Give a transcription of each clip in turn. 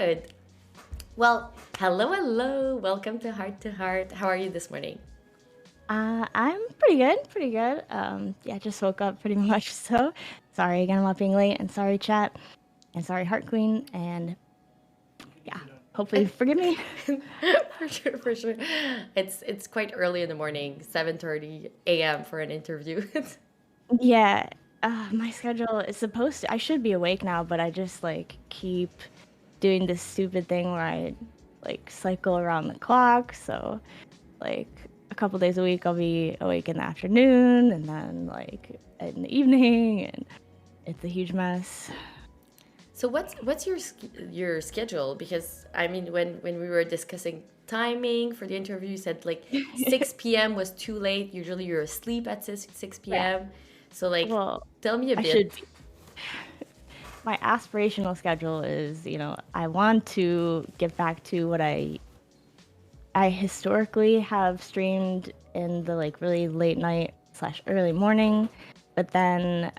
Good. Well, hello, hello. Welcome to Heart to Heart. How are you this morning? I'm pretty good, pretty good. Yeah, just woke up pretty much. So sorry again about being late, and sorry chat, and sorry Heart Queen, and yeah, hopefully forgive me. For sure, for sure. It's quite early in the morning, 7:30 a.m. for an interview. Yeah, my schedule is supposed to. I should be awake now, but I just like keep doing this stupid thing where I like cycle around the clock. So like a couple days a week, I'll be awake in the afternoon, and then like in the evening, and it's a huge mess. So what's your schedule? Because I mean, when we were discussing timing for the interview, you said like 6 p.m. was too late. Usually you're asleep at 6 Yeah. p.m. So like, Well, tell me a I should bit. be. My aspirational schedule is, I want to get back to what I historically have streamed in the like really late night slash early morning, but then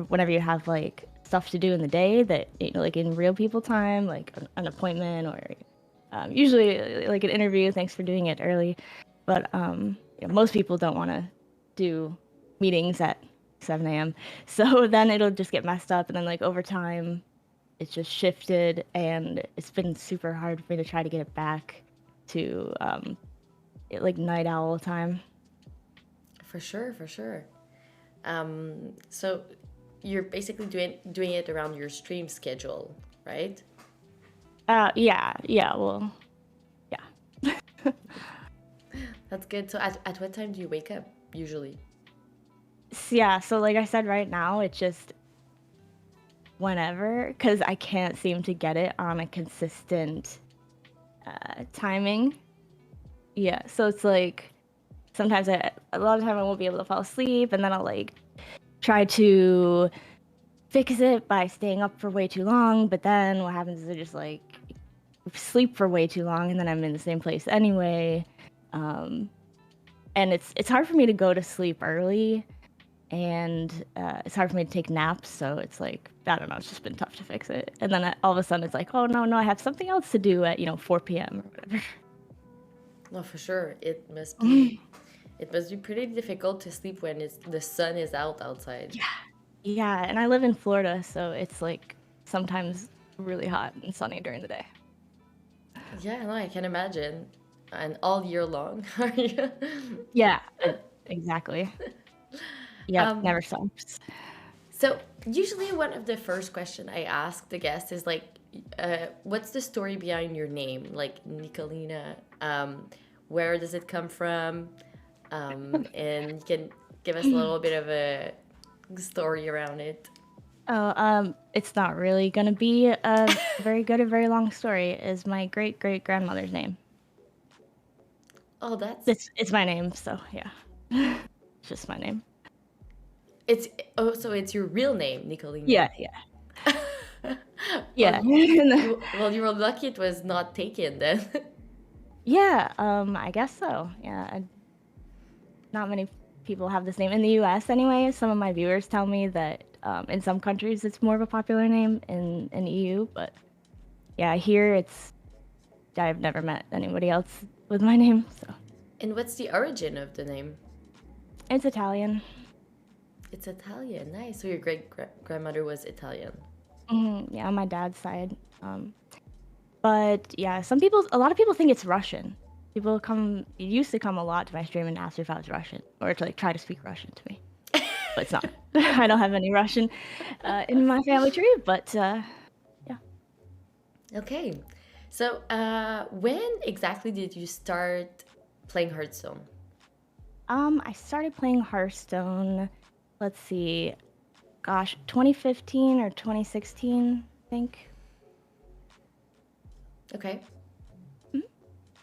whenever you have like stuff to do in the day that like in real people time, like an appointment or usually like an interview. Thanks for doing it early, but most people don't want to do meetings at 7 a.m. So then it'll just get messed up, and then like over time, it's just shifted, and it's been super hard for me to try to get it back to like night owl time. For sure, for sure. So you're basically doing it around your stream schedule, right? Yeah. Well, yeah. That's good. So at what time do you wake up usually? Yeah. So like I said, right now it's just whenever, because I can't seem to get it on a consistent timing. Yeah. So it's like sometimes a lot of time I won't be able to fall asleep, and then I'll like try to fix it by staying up for way too long. But then what happens is I just like sleep for way too long, and then I'm in the same place anyway. Um, and it's hard for me to go to sleep early, and it's hard for me to take naps. So it's like I don't know. It's just been tough to fix it. And then all of a sudden it's like, oh no, I have something else to do at 4 p.m. or whatever. No, for sure. It must be pretty difficult to sleep when the sun is out outside. Yeah. Yeah, and I live in Florida, so it's like sometimes really hot and sunny during the day. Yeah, no, I can imagine. And all year long, are you? Yeah, exactly. Yep, Um, never stops. so usually one of the first question I ask the guest is like, what's the story behind your name? Like Nicholena, where does it come from? And you can give us a little bit of a story around it. Oh, it's not really gonna be a very long story. Is my great great grandmother's name. Oh, that's It's my name, so yeah, it's just my name. it's oh, so it's your real name, Nicholena. Yeah, yeah, Well, yeah. you were lucky it was not taken then. Yeah, I guess so. Yeah, not many people have this name in the U.S. anyway. Some of my viewers tell me that in some countries it's more of a popular name in EU, but yeah, here I've never met anybody else with my name, so And what's the origin of the name? it's Italian. It's Italian. Nice. So your grandmother was Italian. Yeah, on my dad's side. But yeah, a lot of people think it's Russian. It used to come a lot to my stream and ask if I was Russian, or to like try to speak Russian to me, but it's not. I don't have any Russian in my family tree, but yeah. Okay. So when exactly did you start playing Hearthstone? I started playing Hearthstone. Let's see, gosh, 2015 or 2016, I think. Okay. Mhm.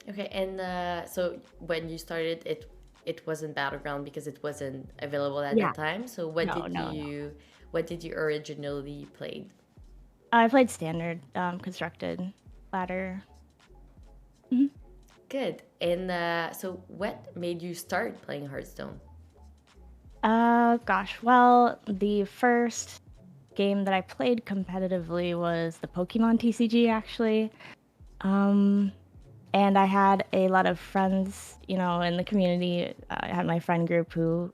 Okay. And so when you started, it wasn't Battleground because it wasn't available at Yeah, that time. So no. what did you originally played? I played standard, constructed ladder. Mhm. Good. And so what made you start playing Hearthstone? Gosh, well, the first game that I played competitively was the Pokemon TCG, actually. Um, and I had a lot of friends, in the community. I had my friend group who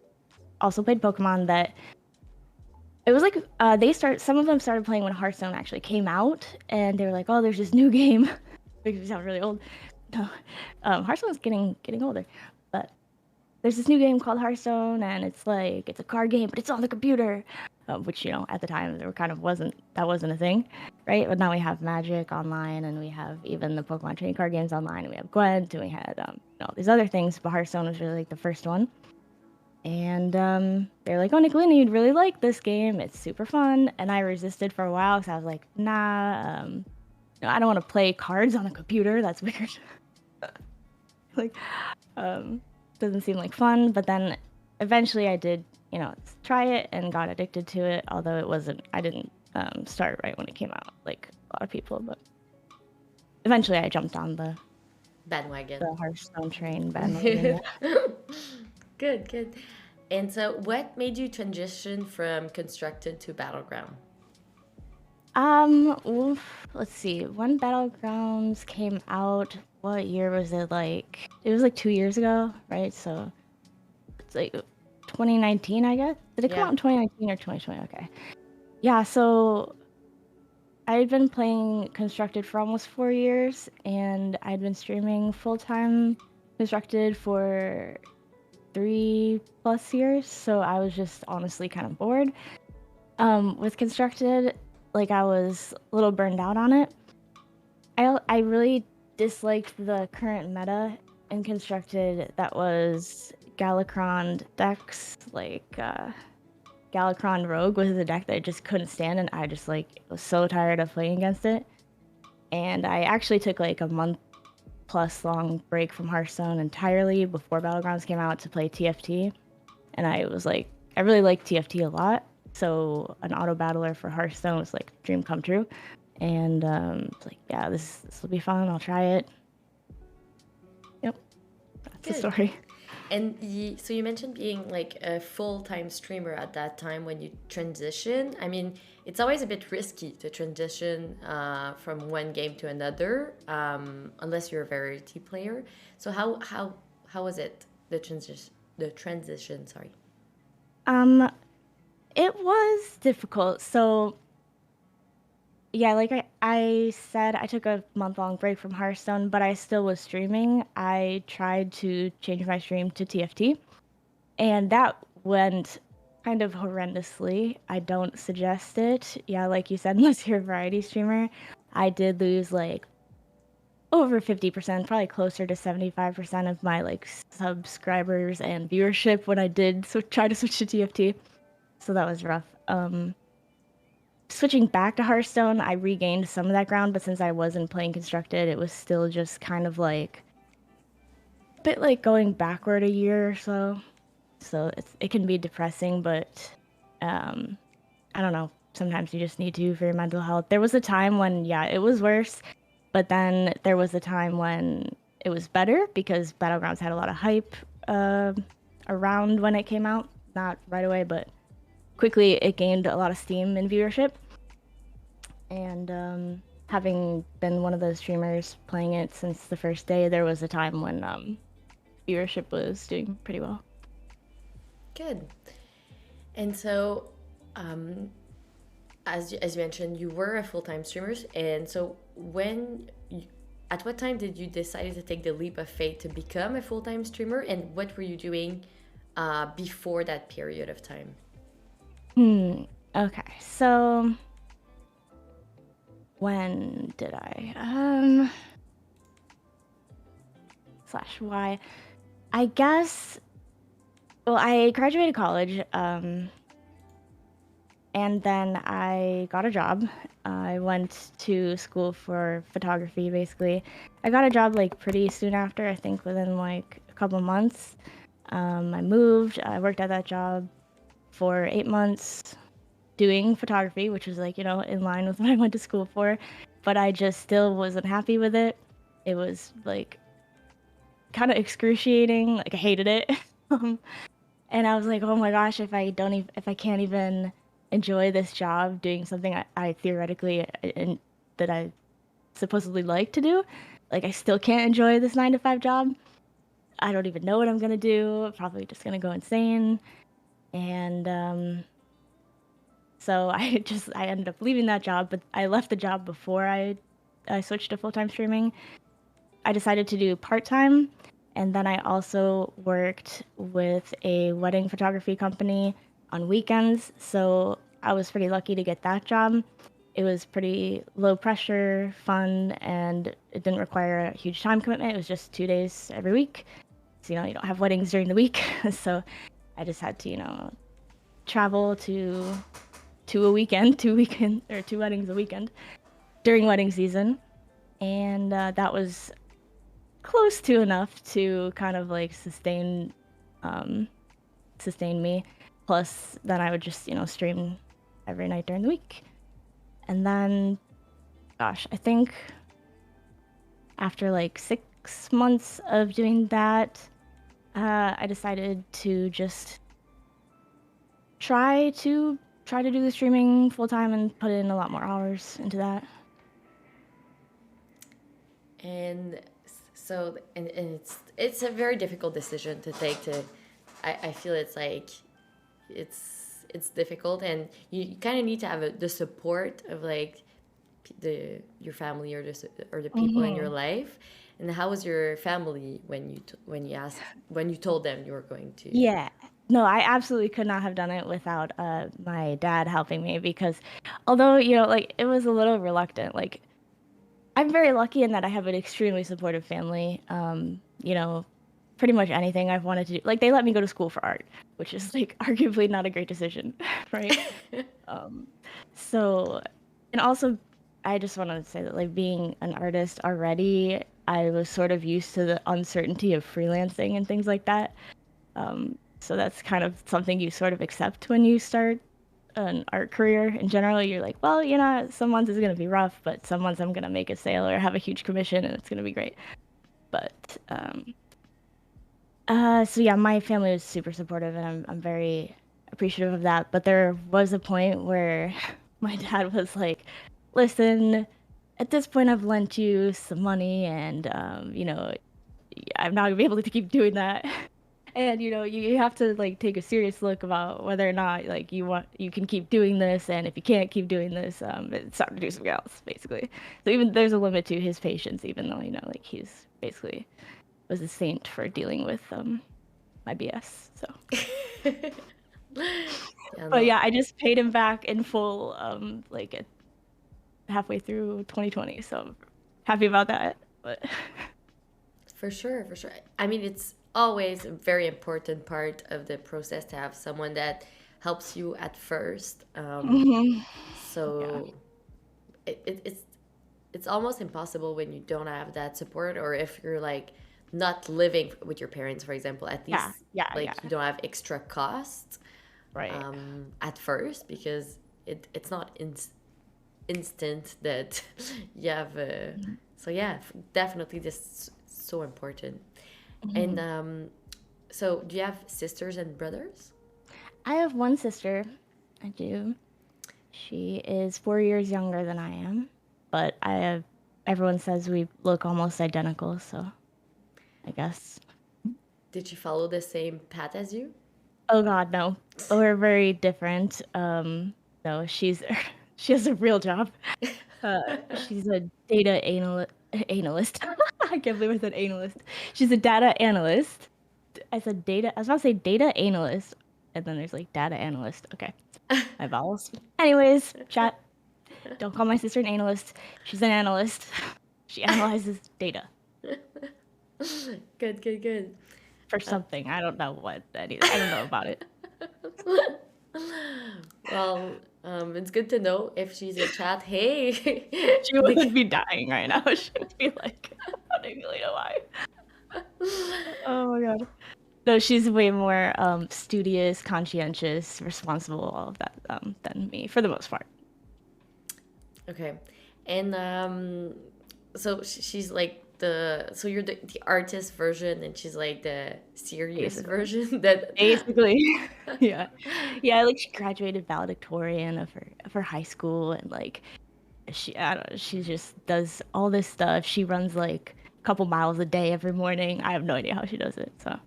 also played Pokemon. That it was like some of them started playing when Hearthstone actually came out, and they were like, "Oh, there's this new game." Makes me sound really old. No, Hearthstone's getting older, but there's this new game called Hearthstone, and it's a card game, but it's on the computer, which at the time there kind of wasn't a thing, right? But now we have Magic online, and we have even the Pokemon trading card games online, and we have Gwent, and we had these other things. But Hearthstone was really like the first one, and they're like, "Oh, Nicholena, you'd really like this game. It's super fun." And I resisted for a while because I was like, "Nah, I don't want to play cards on a computer. That's weird." like um doesn't seem like fun. But then eventually I did try it and got addicted to it, although I didn't start right when it came out like a lot of people. But eventually I jumped on the Bandwagon. Hearthstone train bandwagon. Good, good. And so, what made you transition from constructed to battleground? Let's see, when Battlegrounds came out, what year was it? Like, it was like 2 years ago, right? So it's like 2019, I guess. Did it come out in 2019 or 2020? Okay. Yeah, so I had been playing Constructed for almost 4 years, and I'd been streaming full-time Constructed for 3+ years, so I was just honestly kind of bored. With Constructed, like, I was a little burned out on it. I really disliked the current meta in Constructed that was Galakrond decks, like, Galakrond Rogue was a deck that I just couldn't stand, and I just was so tired of playing against it. And I actually took like a month plus long break from Hearthstone entirely before Battlegrounds came out to play TFT. And I was like, I really like TFT a lot, so an auto battler for Hearthstone was like a dream come true. And it's like, yeah, this will be fun. I'll try it. Yep, that's the story. And so you mentioned being like a full-time streamer at that time when you transition. I mean, it's always a bit risky to transition from one game to another, unless you're a very team player. So how was it, the transition? The transition, sorry. It was difficult. So yeah, like I said, I took a month-long break from Hearthstone, but I still was streaming. I tried to change my stream to TFT, and that went kind of horrendously. I don't suggest it. Yeah, like you said, unless you're a variety streamer. I did lose like over 50%, probably closer to 75% of my like subscribers and viewership when I did try to switch to TFT. So that was rough. Switching back to Hearthstone, I regained some of that ground, but since I wasn't playing Constructed, it was still just kind of like a bit like going backward a year or so. So it can be depressing, but I don't know. Sometimes you just need to for your mental health. There was a time when, yeah, it was worse, but then there was a time when it was better because Battlegrounds had a lot of hype around when it came out. Not right away, but quickly it gained a lot of steam and viewership. And having been one of those streamers playing it since the first day, there was a time when viewership was doing pretty well. Good. And so, as you mentioned, you were a full-time streamer, and so at what time did you decide to take the leap of faith to become a full-time streamer, and what were you doing before that period of time? Okay, so when did I / why? I guess, well, I graduated college, and then I got a job. I went to school for photography, basically. I got a job like pretty soon after, I think within like a couple months. I moved, I worked at that job for 8 months doing photography, which was like, in line with what I went to school for, but I just still wasn't happy with it. It was like kind of excruciating, like I hated it. And I was like, oh my gosh, if I can't even enjoy this job doing something I theoretically and that I supposedly like to do. Like I still can't enjoy this 9 to 5 job. I don't even know what I'm gonna do. Probably just gonna go insane. And so I ended up leaving that job, but I left the job before I switched to full-time streaming. I decided to do part-time, and then I also worked with a wedding photography company on weekends. So I was pretty lucky to get that job. It was pretty low pressure, fun, and it didn't require a huge time commitment. It was just 2 days every week. So, you don't have weddings during the week. So I just had to, travel to a weekend, 2 weekend or 2 weddings a weekend during wedding season, and that was close to enough to kind of like um, sustain me. Plus, then I would just stream every night during the week, and then, gosh, I think after like 6 months of doing that, I decided to just try to do the streaming full time and put in a lot more hours into that. And so, and it's a very difficult decision to take. I feel it's like it's difficult, and you kind of need to have the support of like the your family or the people in your Hmm. life. And how was your family when when you told them you were going to? Yeah. No, I absolutely could not have done it without my dad helping me because although, like it was a little reluctant, like I'm very lucky in that I have an extremely supportive family. Pretty much anything I've wanted to do. Like they let me go to school for art, which is like arguably not a great decision, right? Um, so, and also, I just wanted to say that like being an artist already, I was sort of used to the uncertainty of freelancing and things like that. So that's kind of something you sort of accept when you start an art career in general. You're like, well, some months is going to be rough, but some months I'm going to make a sale or have a huge commission and it's going to be great. But so yeah, my family was super supportive and I'm very appreciative of that. But there was a point where my dad was like, listen, at this point I've lent you some money and I'm not gonna be able to keep doing that. And you have to like take a serious look about whether or not like you can keep doing this, and if you can't keep doing this, it's time to do something else, basically. So even there's a limit to his patience, even though like he's basically was a saint for dealing with my BS. So, Yeah, but no, yeah, I just paid him back in full, like halfway through 2020. So I'm happy about that. But for sure, for sure. I mean, it's always a very important part of the process to have someone that helps you at first. Mhm. Yeah, So it's it's almost impossible when you don't have that support, or if you're like not living with your parents, for example. At yeah, least yeah, yeah. like you don't have extra costs Right. at first, because it's not instant that you have. So yeah, definitely this is so important. And Mhm. so do you have sisters and brothers? I have one sister. I do. She is 4 years younger than I am, but everyone says we look almost identical, so I guess. Did she follow the same path as you? Oh God, no. We're very different. No, she has a real job. She's a data analyst. I can't believe I said analyst. She's a data analyst. I said data. I was about to say data analyst, and then there's like data analyst. Okay, my vowels. Anyways, chat. Don't call my sister an analyst. She's an analyst. She analyzes data Good, good, good. for something. I don't know what that is. I don't know about it. Well, it's good to know if she's in chat. Hey, She wouldn't be dying right now. She'd be like, I don't really know why. Oh my God. No, she's way more studious, conscientious, responsible, all of that than me for the most part. okay, and so she's like so you're the artist version and she's like the serious basically. version that Basically, yeah, yeah. Like she graduated valedictorian of her high school, and like I don't know, she just does all this stuff. She runs like a couple miles a day every morning. I have no idea how she does it. So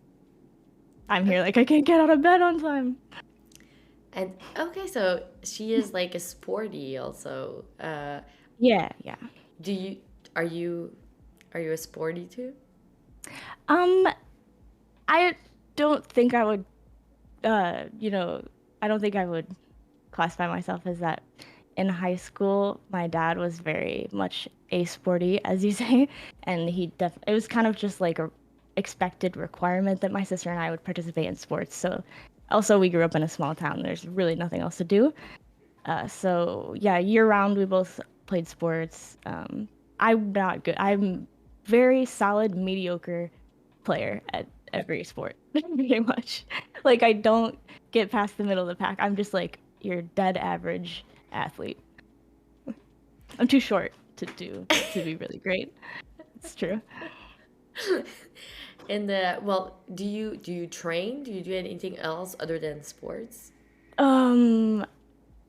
I'm here like I can't get out of bed on time. and okay, so she is like a sporty also. Yeah, yeah. Do you are you are you a sporty too? Um, I don't think I would. You know, I don't think I would classify myself as that. In high school, my dad was very much a sporty, as you say, and it was kind of just like a expected requirement that my sister and I would participate in sports. So also we grew up in a small town. There's really nothing else to do. So yeah, year round we both played sports. I'm not good. I'm very solid, mediocre player at every sport, pretty much. Like I don't get past the middle of the pack. I'm just like your dead average athlete. I'm too short to be really great. It's true. And well, do you train? Do you do anything else other than sports? Um,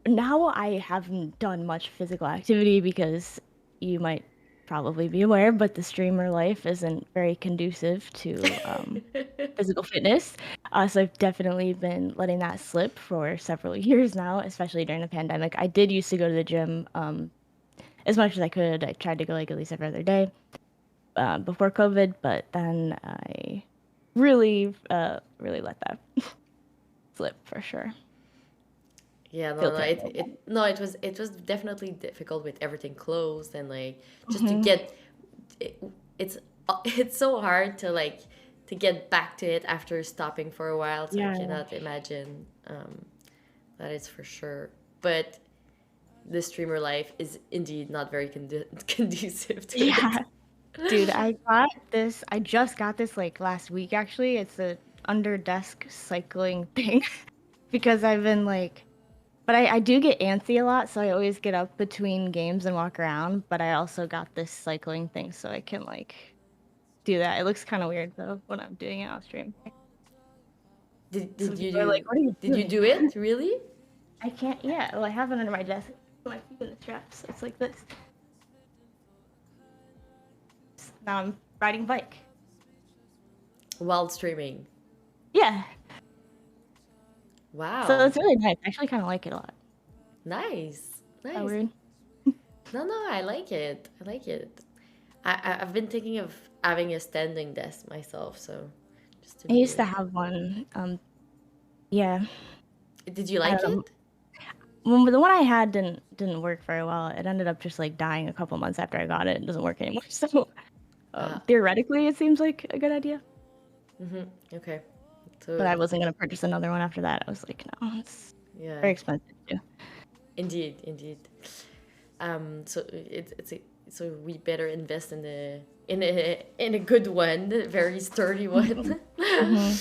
Now I haven't done much physical activity because you might probably be aware, but the streamer life isn't very conducive to physical fitness. So I've definitely been letting that slip for several years now, especially during the pandemic. I did used to go to the gym as much as I could. I tried to go like at least every other day before COVID, but then I really let that slip for sure. Yeah, Feel no, terrible. no, it was definitely difficult with everything closed and like just to Hmm. get it, it's it's so hard to like to get back to it after stopping for a while. So I Yeah. cannot imagine that is for sure. But the streamer life is indeed not very conducive to it. Yeah. Dude, I just got this like last week actually. It's a under desk cycling thing because I've been like, but I do get antsy a lot, so I always get up between games and walk around. But I also got this cycling thing so I can like do that. It looks kind of weird though when I'm doing it on stream. Some people are like, "What are you Did you doing?" do it really? I can't, yeah. Well, I have it under my desk. Put my feet in the straps. So it's like this. Now I'm riding bike. While streaming? Yeah. So Wow, it's really nice. I actually kind of like it a lot. nice, Oh, nice. weird. No, no, I like it. I like it. I've been thinking of having a standing desk myself, so just to I be. used to have one. Yeah, Did you I like don't know. it? Well, the one I had didn't work very well. It ended up just like dying a couple months after I got it. It doesn't work anymore. So Ah, theoretically, it seems like a good idea. okay. But So I wasn't gonna purchase another one after that. I was like, no, it's yeah, very expensive too. indeed, indeed. So so we better invest in a good one, a very sturdy Hmm. one. Hmm.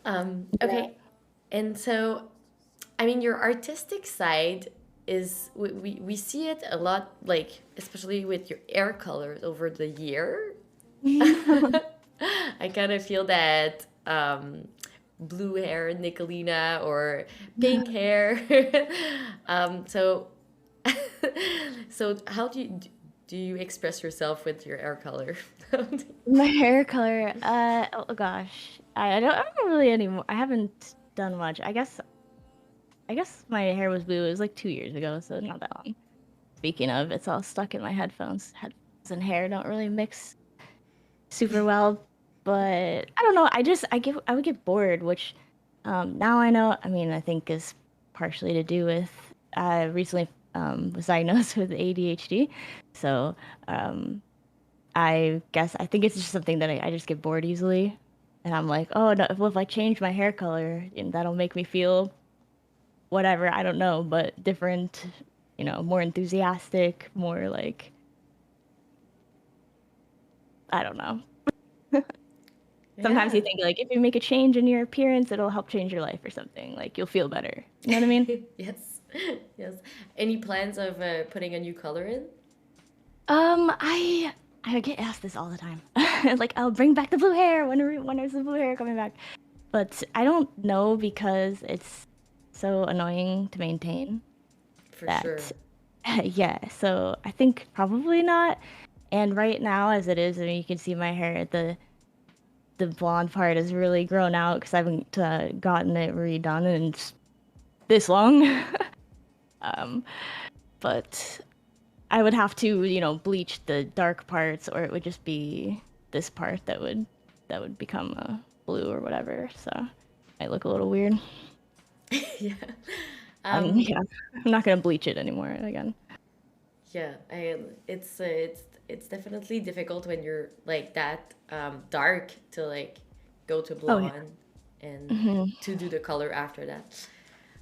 Yeah. Okay, and so I mean, your artistic side is we see it a lot, like especially with your hair colors over the year. I kind of feel that blue hair Nicholena or pink hair. So so how do you express yourself with your hair color? My hair color, oh gosh, I don't really anymore. I haven't done much. I guess my hair was blue. It was like 2 years ago, so not that long. Speaking of, it's all stuck in my headphones. Headphones and hair don't really mix super well, but I don't know. I would get bored, which now I know. I mean, I think is partially to do with I recently was diagnosed with ADHD, so um, I guess I think it's just something that I just get bored easily, and I'm like, oh no, well, if I change my hair color, that'll make me feel whatever. I don't know, but different, more enthusiastic, more like I don't know. Sometimes you Yeah. think like if you make a change in your appearance, it'll help change your life or something. Like you'll feel better. You know what I mean? Yes. Yes. Any plans of putting a new color in? I I get asked this all the time. Like, I'll bring back the blue hair. When is the blue hair coming back? But I don't know because it's so annoying to maintain For that. sure. Yeah, so I think probably not. And right now, as it is, I mean, you can see my hair. The blonde part has really grown out because I haven't gotten it redone in this long. um, but I would have to, bleach the dark parts, or it would just be this part that would become a blue or whatever. So I look a little weird. Yeah. I'm Um, yeah, I'm not gonna bleach it anymore again. yeah, it's definitely difficult when you're like that dark to like go to Oh yeah. blonde and Hmm. to do the color after that.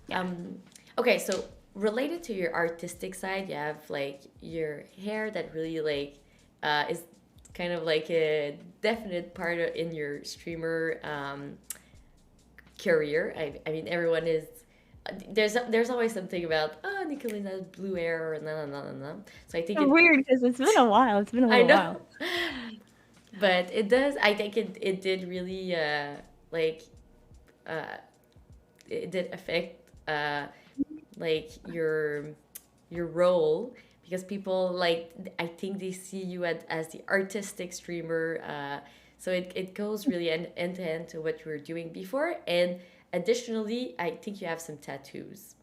Yeah. Um, okay, so related to your artistic side, you have like your hair that really like is kind of like a definite part in your streamer career. I mean, everyone is. There's always something about Nicholena blue hair or no. So I think It's it. weird because it's been a while. It's been a I little know, while. but it does. I think it did really like uh, it did affect like your role because people like I think they see you as the artistic streamer. So it goes really end to end to what you were doing before, and additionally, I think you have some tattoos.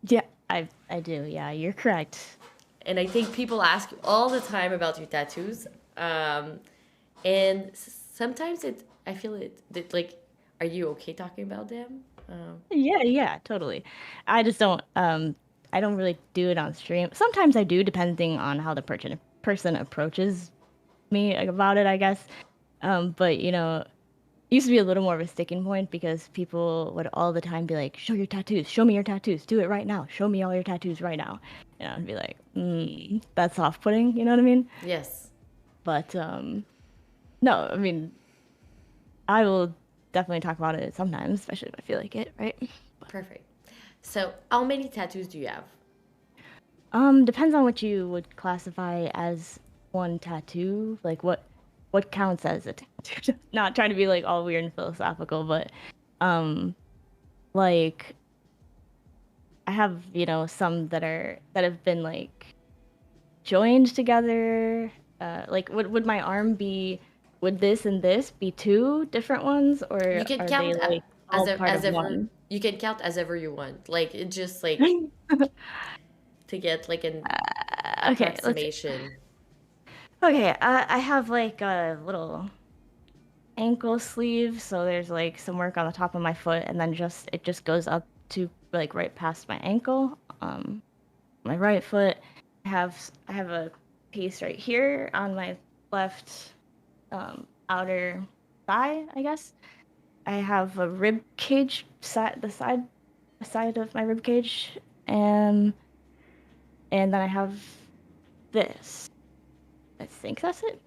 Yeah, I do. Yeah, you're correct. And I think people ask you all the time about your tattoos. Um, and sometimes I feel that like, are you okay talking about them? Yeah, yeah, totally. I just don't I don't really do it on stream. Sometimes I do depending on how the person approaches me about it, I guess. But it used to be a little more of a sticking point because people would all the time be like, "Show your tattoos, show me your tattoos, do it right now, show me all your tattoos right now." And I'd be like, that's off-putting, you know what I mean? Yes, But no, I mean, I will definitely talk about it sometimes, especially if I feel like it, right? perfect. So, how many tattoos do you have? Depends on what you would classify as one tattoo. Like what counts as a tattoo. Not trying to be like all weird and philosophical, but um like I have, some that have been like joined together. Like would my arm be would this and this be two different ones, You or can are they count like as all part as of ever. one? You can count as ever you want. Like it just like to get like an Okay, let's approximation. okay, I have like a little ankle sleeve, so there's like some work on the top of my foot, and then just it just goes up to like right past my ankle. My right foot. I have a piece right here on my left outer thigh, I guess. I have a rib cage side, the side of my rib cage, and then I have this. I think that's it.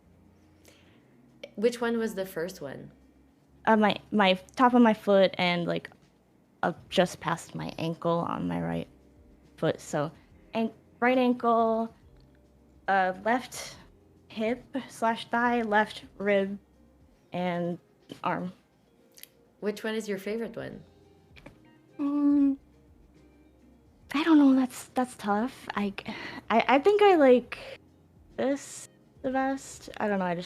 Which one was the first one? My top of my foot and like up just past my ankle on my right foot. So, right ankle, left hip slash thigh, left rib, and arm. Which one is your favorite one? Mm, I don't know. That's tough. I think I like this the best. I don't know. I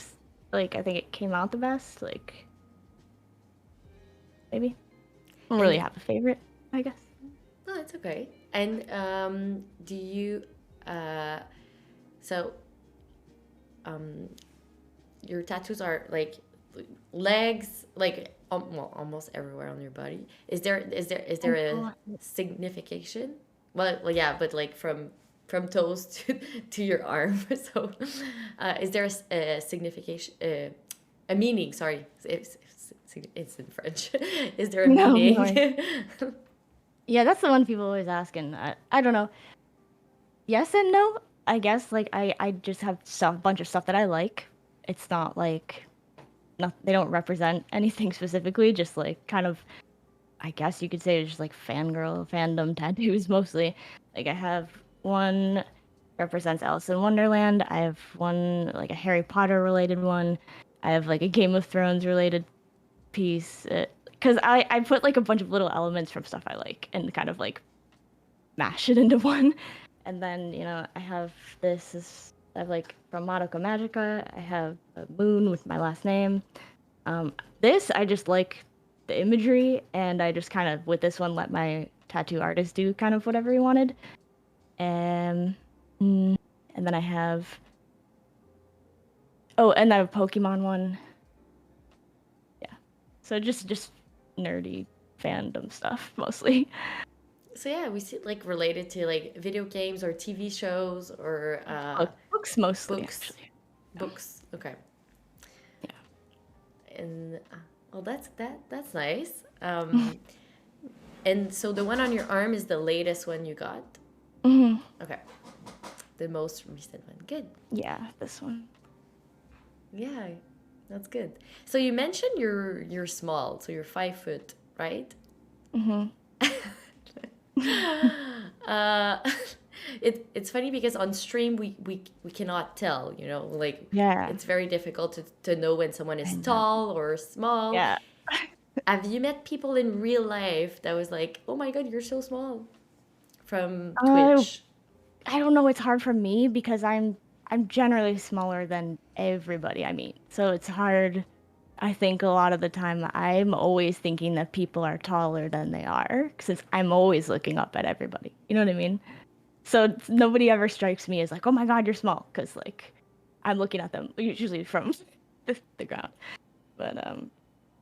think it came out the best. Like maybe I don't really And have a favorite. I guess. no, it's okay. And do you uh so um your tattoos are like legs, like well, almost everywhere on your body. Is there a Ankle. signification? Well, yeah, but like from toes to your arm. So, is there a signification, a meaning? Sorry, it's in French. Is there a No, no meaning? worries. Yeah, that's the one people always ask, and I don't know. Yes and no. I guess like I just have bunch of stuff that I like. It's not like not they don't represent anything specifically. Just like kind of I guess you could say it's just like fangirl fandom tattoos mostly. Like I have one represents Alice in Wonderland. I have one like a Harry Potter related one. I have like a Game of Thrones related piece. Because I put like a bunch of little elements from stuff I like and kind of like mash it into one. And then, I have I have like from Madoka Magica, I have a moon with my last name. This, I just like the imagery, and I just kind of, with this one, let my tattoo artist do kind of whatever he wanted. Um, and then I have, oh, and I have a Pokemon one. Yeah. So just nerdy fandom stuff, mostly. So yeah, we see like related to like video games or TV shows or Books mostly, books. actually. Books. Okay. Yeah. And well, that's nice. And so the one on your arm is the latest one you got. Mm-hmm. Okay. The most recent one. Good. Yeah, this one. Yeah, that's good. So you mentioned you're small, so you're 5 foot, right? Mm-hmm. uh, it's funny because on stream we cannot tell, like Yeah. it's very difficult to know when someone is tall or small. Yeah. Have you met people in real life that was like, oh my God, you're so small from Uh, Twitch? I don't know. It's hard for me because I'm generally smaller than everybody I meet. So it's hard. I think a lot of the time I'm always thinking that people are taller than they are since I'm always looking up at everybody. You know what I mean? So nobody ever strikes me as like, "Oh my God, you're small," because like I'm looking at them usually from the ground. But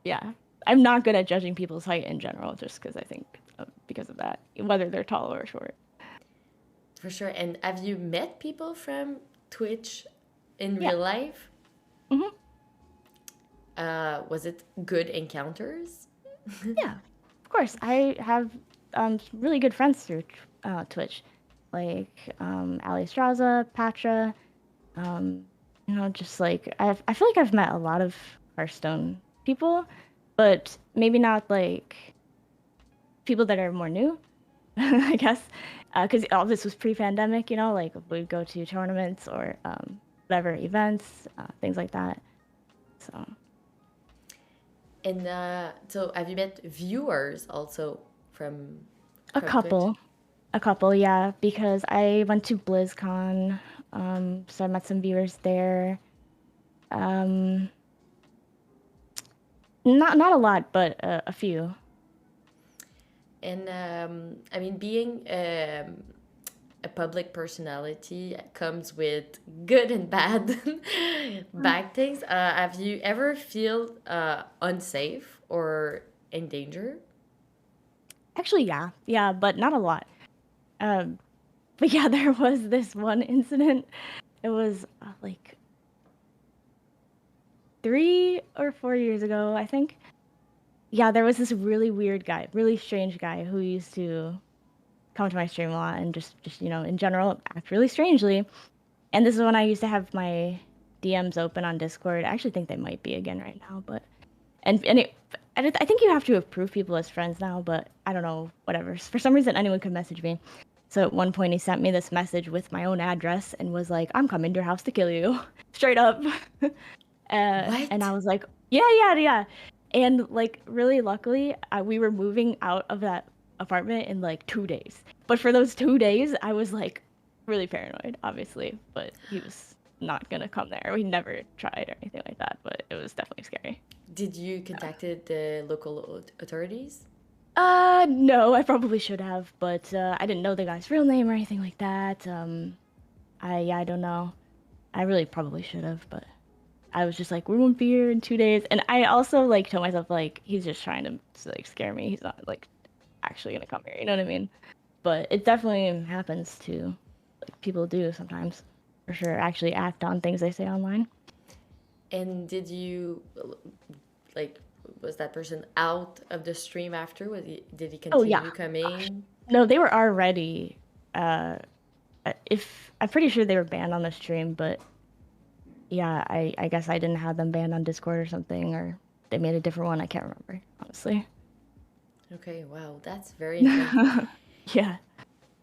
yeah, I'm not good at judging people's height in general, just because I think because of that, whether they're tall or short. For sure. And have you met people from Twitch in Yeah. real life? Hmm. Was it good encounters? Yeah, of course. I have really good friends through Twitch, like Ali Estraza, Patra. Um, just like I feel like I've met a lot of Hearthstone people, but maybe not like people that are more new, I guess, because all this was pre-pandemic. Like we'd go to tournaments or whatever events, things like that. So And so have you met viewers also a from Twitch? couple. A couple, yeah, because I went to BlizzCon, so I met some viewers there. Um, not a lot, but a few. And I mean, being a public personality comes with good and bad bad things. Have you ever feel unsafe or in danger? Actually, yeah, but not a lot. Um, but yeah, there was this one incident. It was like 3 or 4 years ago, I think. Yeah, there was this really weird guy, really strange guy who used to come to my stream a lot and just in general act really strangely. And this is when I used to have my DMs open on Discord. I actually think they might be again right now, but I think you have to approve people as friends now, but I don't know, whatever. For some reason, anyone could message me. So at one point, he sent me this message with my own address and was like, "I'm coming to your house to kill you," straight up. And I What? was like, "Yeah." And like, really luckily, we were moving out of that apartment in like 2 days. But for those 2 days, I was like really paranoid, obviously. But he was not gonna come there. We never tried or anything like that. But it was definitely scary. Did you contacted the local authorities? No, I probably should have, but I didn't know the guy's real name or anything like that. I don't know. I really probably should have, but I was just like, we won't be here in 2 days. And I also like told myself like he's just trying to like scare me. He's not like actually gonna come here. You know what I mean? But it definitely happens to like people do sometimes, for sure. Actually act on things they say online. And did you like was that person out of the stream after? Did he Oh yeah, continue coming? no, they were already. Uh, if I'm pretty sure they were banned on the stream, but yeah, I guess I didn't have them banned on Discord or something, or they made a different one. I can't remember, honestly. Okay, wow, that's very intense. Yeah.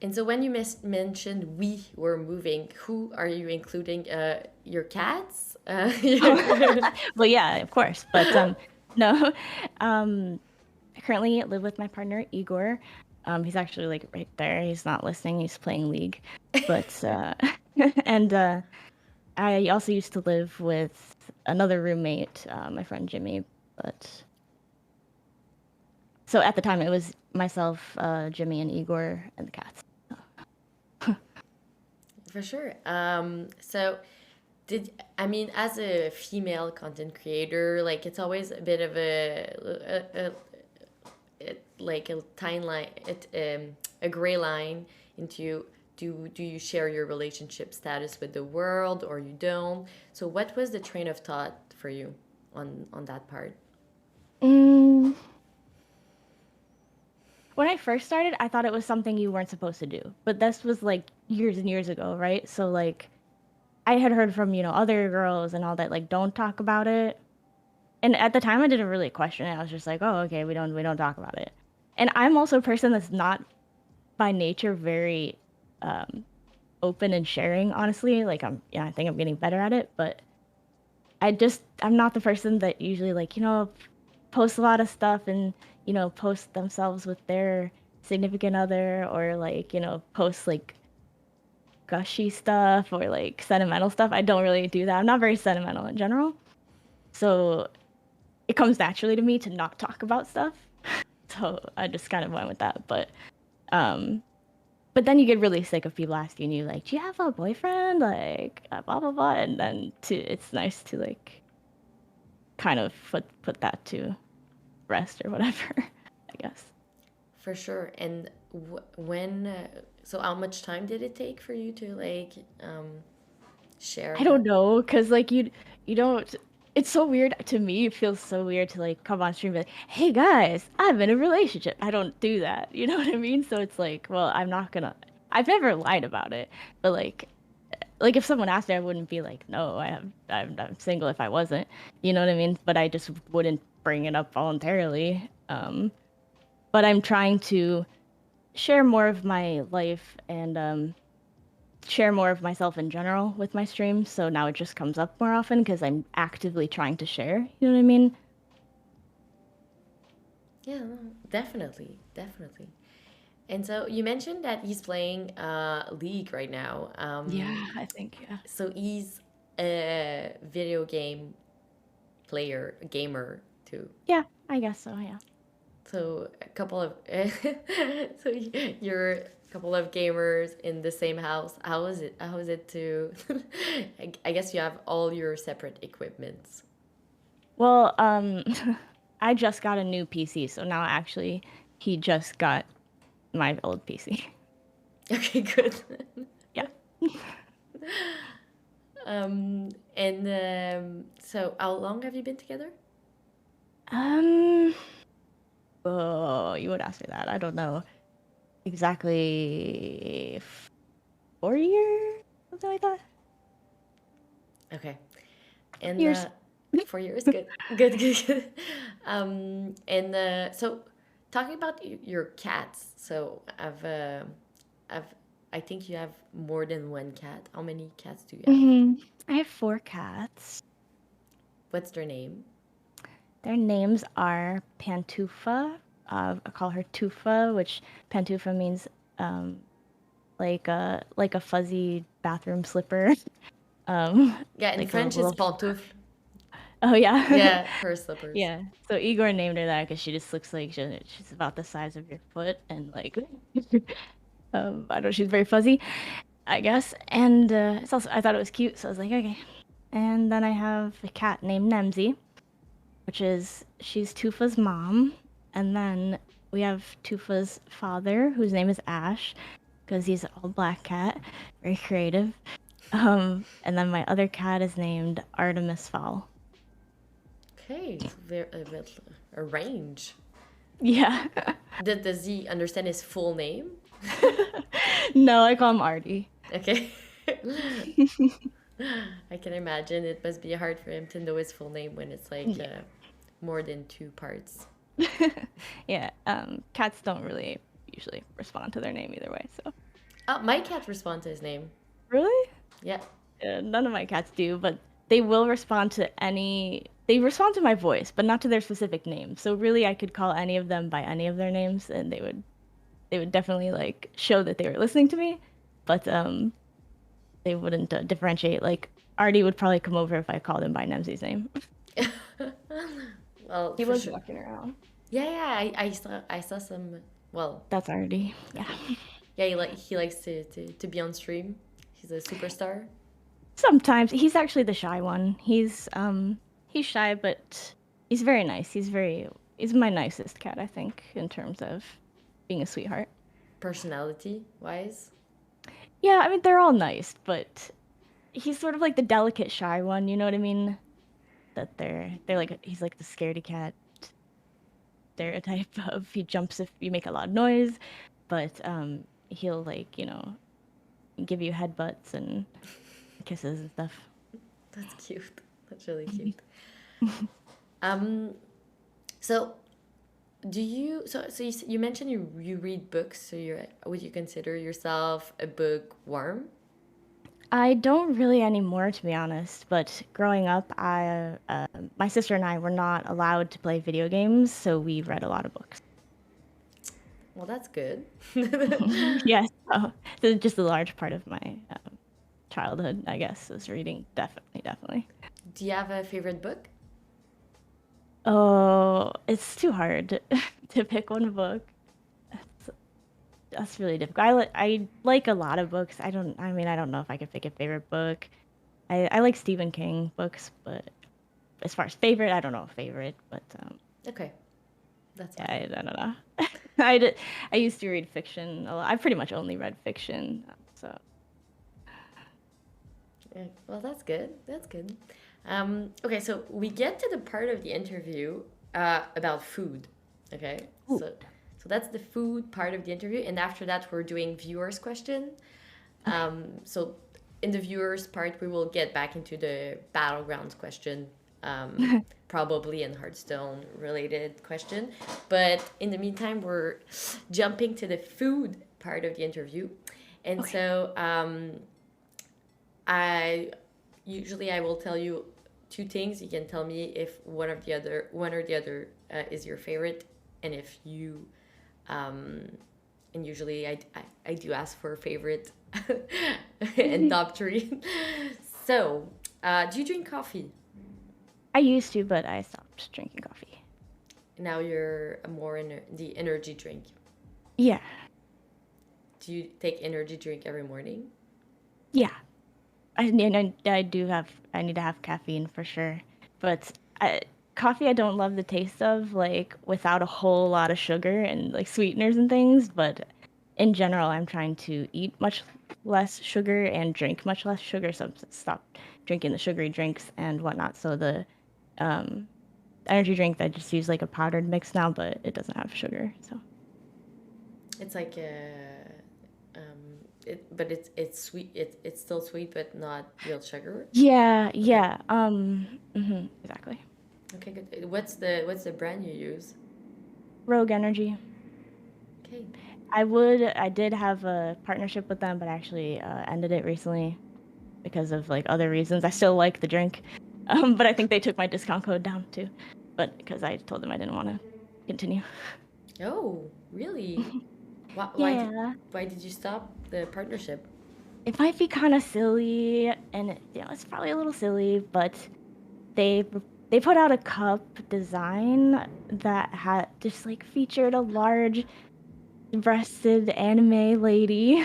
And so when you mentioned we were moving, who are you including? Your cats? Well, yeah, of course, but no. Um, I currently live with my partner Igor. He's actually like right there. He's not listening. He's playing League, but and I also used to live with another roommate, my friend Jimmy. But so at the time, it was myself, Jimmy, and Igor, and the cats. For sure. So I mean, as a female content creator, like it's always a bit of like a tine line, a gray line into do you share your relationship status with the world or you don't? So what was the train of thought for you on that part? Mm, when I first started, I thought it was something you weren't supposed to do, but this was like years and years ago, right? So like I had heard from, other girls and all that, like, don't talk about it. And at the time I didn't really question it. I was just like, oh, okay, we don't talk about it. And I'm also a person that's not by nature very um open and sharing, honestly. Like I think I'm getting better at it, but I'm not the person that usually like, posts a lot of stuff and, post themselves with their significant other or like, post like gushy stuff or like sentimental stuff. I don't really do that. I'm not very sentimental in general. So it comes naturally to me to not talk about stuff. So I just kind of went with that. Um but then you get really sick of people asking you like, "Do you have a boyfriend?" Like blah blah blah, and then it's nice to like kind of put that to rest or whatever, I guess. For sure. And when so how much time did it take for you to like share I don't that? know, cause like you don't. It's so weird to me. It feels so weird to like come on stream and be like, "Hey guys, I'm in a relationship." I don't do that. You know what I mean? So it's like, well, I'm not gonna. I've never lied about it, but like if someone asked me, I wouldn't be like, "No, I'm single." If I wasn't, you know what I mean? But I just wouldn't bring it up voluntarily. But I'm trying to share more of my life and share more of myself in general with my streams. So now it just comes up more often because I'm actively trying to share. You know what I mean? Yeah, no, definitely, definitely. And so you mentioned that he's playing League right now. Yeah, I think, yeah. So he's a video game player, a gamer too. Yeah, I guess so, yeah. So a couple of so you're a couple of gamers in the same house. How is it? How is it to? I guess you have all your separate equipments. Well, I just got a new PC, so now actually he just got my old PC. Okay, good. Yeah. And so how long have you been together? Um, oh, you would ask me that. I don't know. Exactly 4 years, something like that. Okay, and Years. 4 years, good, good, good, good. And so talking about your cats. So I've, I think you have more than one cat. How many cats do you have? I have four cats. What's their name? Their names are Pantufa. I call her Tufa, which Pantufa means um, like a fuzzy bathroom slipper. Um, Yeah, in like a French it's little. pantoufle. Oh yeah, Yeah, her slippers. yeah. So Igor named her that because she just looks like she's about the size of your foot, and like, I don't know, she's very fuzzy, I guess. And it's also I thought it was cute, so I was like, okay. And then I have a cat named Nemzi, which is she's Tufa's mom. And then we have Tufa's father, whose name is Ash, because he's an all black cat, very creative. And then my other cat is named Artemis Fowl. Okay, it's very a range. Yeah. Does he understand his full name? No, I call him Artie. Okay. I can imagine it must be hard for him to know his full name when it's like Yeah. more than two parts. Yeah. Cats don't really usually respond to their name either way, so. Oh, my cat responds to his name. Really? Yeah. None of my cats do, but they will respond to any. They respond to my voice, but not to their specific name. So really, I could call any of them by any of their names, and they would definitely like show that they were listening to me, but they wouldn't differentiate. Like Artie would probably come over if I called him by Nemzi's name. Well, He for was sure. walking around. Yeah, yeah. I saw some. Well, That's Artie. Yeah. yeah. He likes to be on stream. He's a superstar. Sometimes he's actually the shy one. He's shy, but he's very nice. He's my nicest cat, I think, in terms of being a sweetheart. Personality wise. Yeah, I mean they're all nice, but he's sort of like the delicate shy one, you know what I mean? That they're like he's like the scaredy cat stereotype of he jumps if you make a lot of noise, but he'll like, give you headbutts and kisses and stuff. That's cute. That's really cute. Um. So you mentioned you read books. So would you consider yourself a bookworm? I don't really anymore, to be honest. But growing up, my sister and I were not allowed to play video games, so we read a lot of books. Well, that's good. Yes, so just a large part of my childhood, I guess, was reading. Definitely, definitely. Do you have a favorite book? Oh, it's too hard to pick one book. That's, that's really difficult. I like a lot of books. I mean, I don't know if I could pick a favorite book. I like Stephen King books, but as far as favorite, I don't know favorite, but Okay, that's yeah, fine. I don't know. I used to read fiction a lot. I pretty much only read fiction, so Yeah, well, that's good. That's good. Okay, so we get to the part of the interview about food. Okay, ooh, so that's the food part of the interview, and after that, we're doing viewers' question. okay. So in the viewers part, we will get back into the battlegrounds question, probably in Hearthstone related question. But in the meantime, we're jumping to the food part of the interview, and Okay. so I usually I will tell you two things. You can tell me if one or the other is your favorite, and if you and usually I do ask for a favorite and top three. So, do you drink coffee? I used to, but I stopped drinking coffee. Now you're more in the energy drink. Yeah, Do you take energy drink every morning? yeah. I do have. I need to have caffeine for sure, but coffee I don't love the taste of like without a whole lot of sugar and like sweeteners and things. But in general, I'm trying to eat much less sugar and drink much less sugar. So I'm stop drinking the sugary drinks and whatnot. So the um, energy drink I just use like a powdered mix now, but it doesn't have sugar. So It's like but it's sweet. It's still sweet, but not real sugar. yeah, Okay. yeah. Exactly. Okay, good. What's the brand you use? Rogue Energy. Okay. I did have a partnership with them, but I actually ended it recently because of like other reasons. I still like the drink, but I think they took my discount code down too. But because I told them I didn't want to continue. Oh, really? Why, why did Yeah, why did you stop the partnership? it might be kind of silly, and it's probably a little silly, but they they put out a cup design that had just like featured a large breasted anime lady,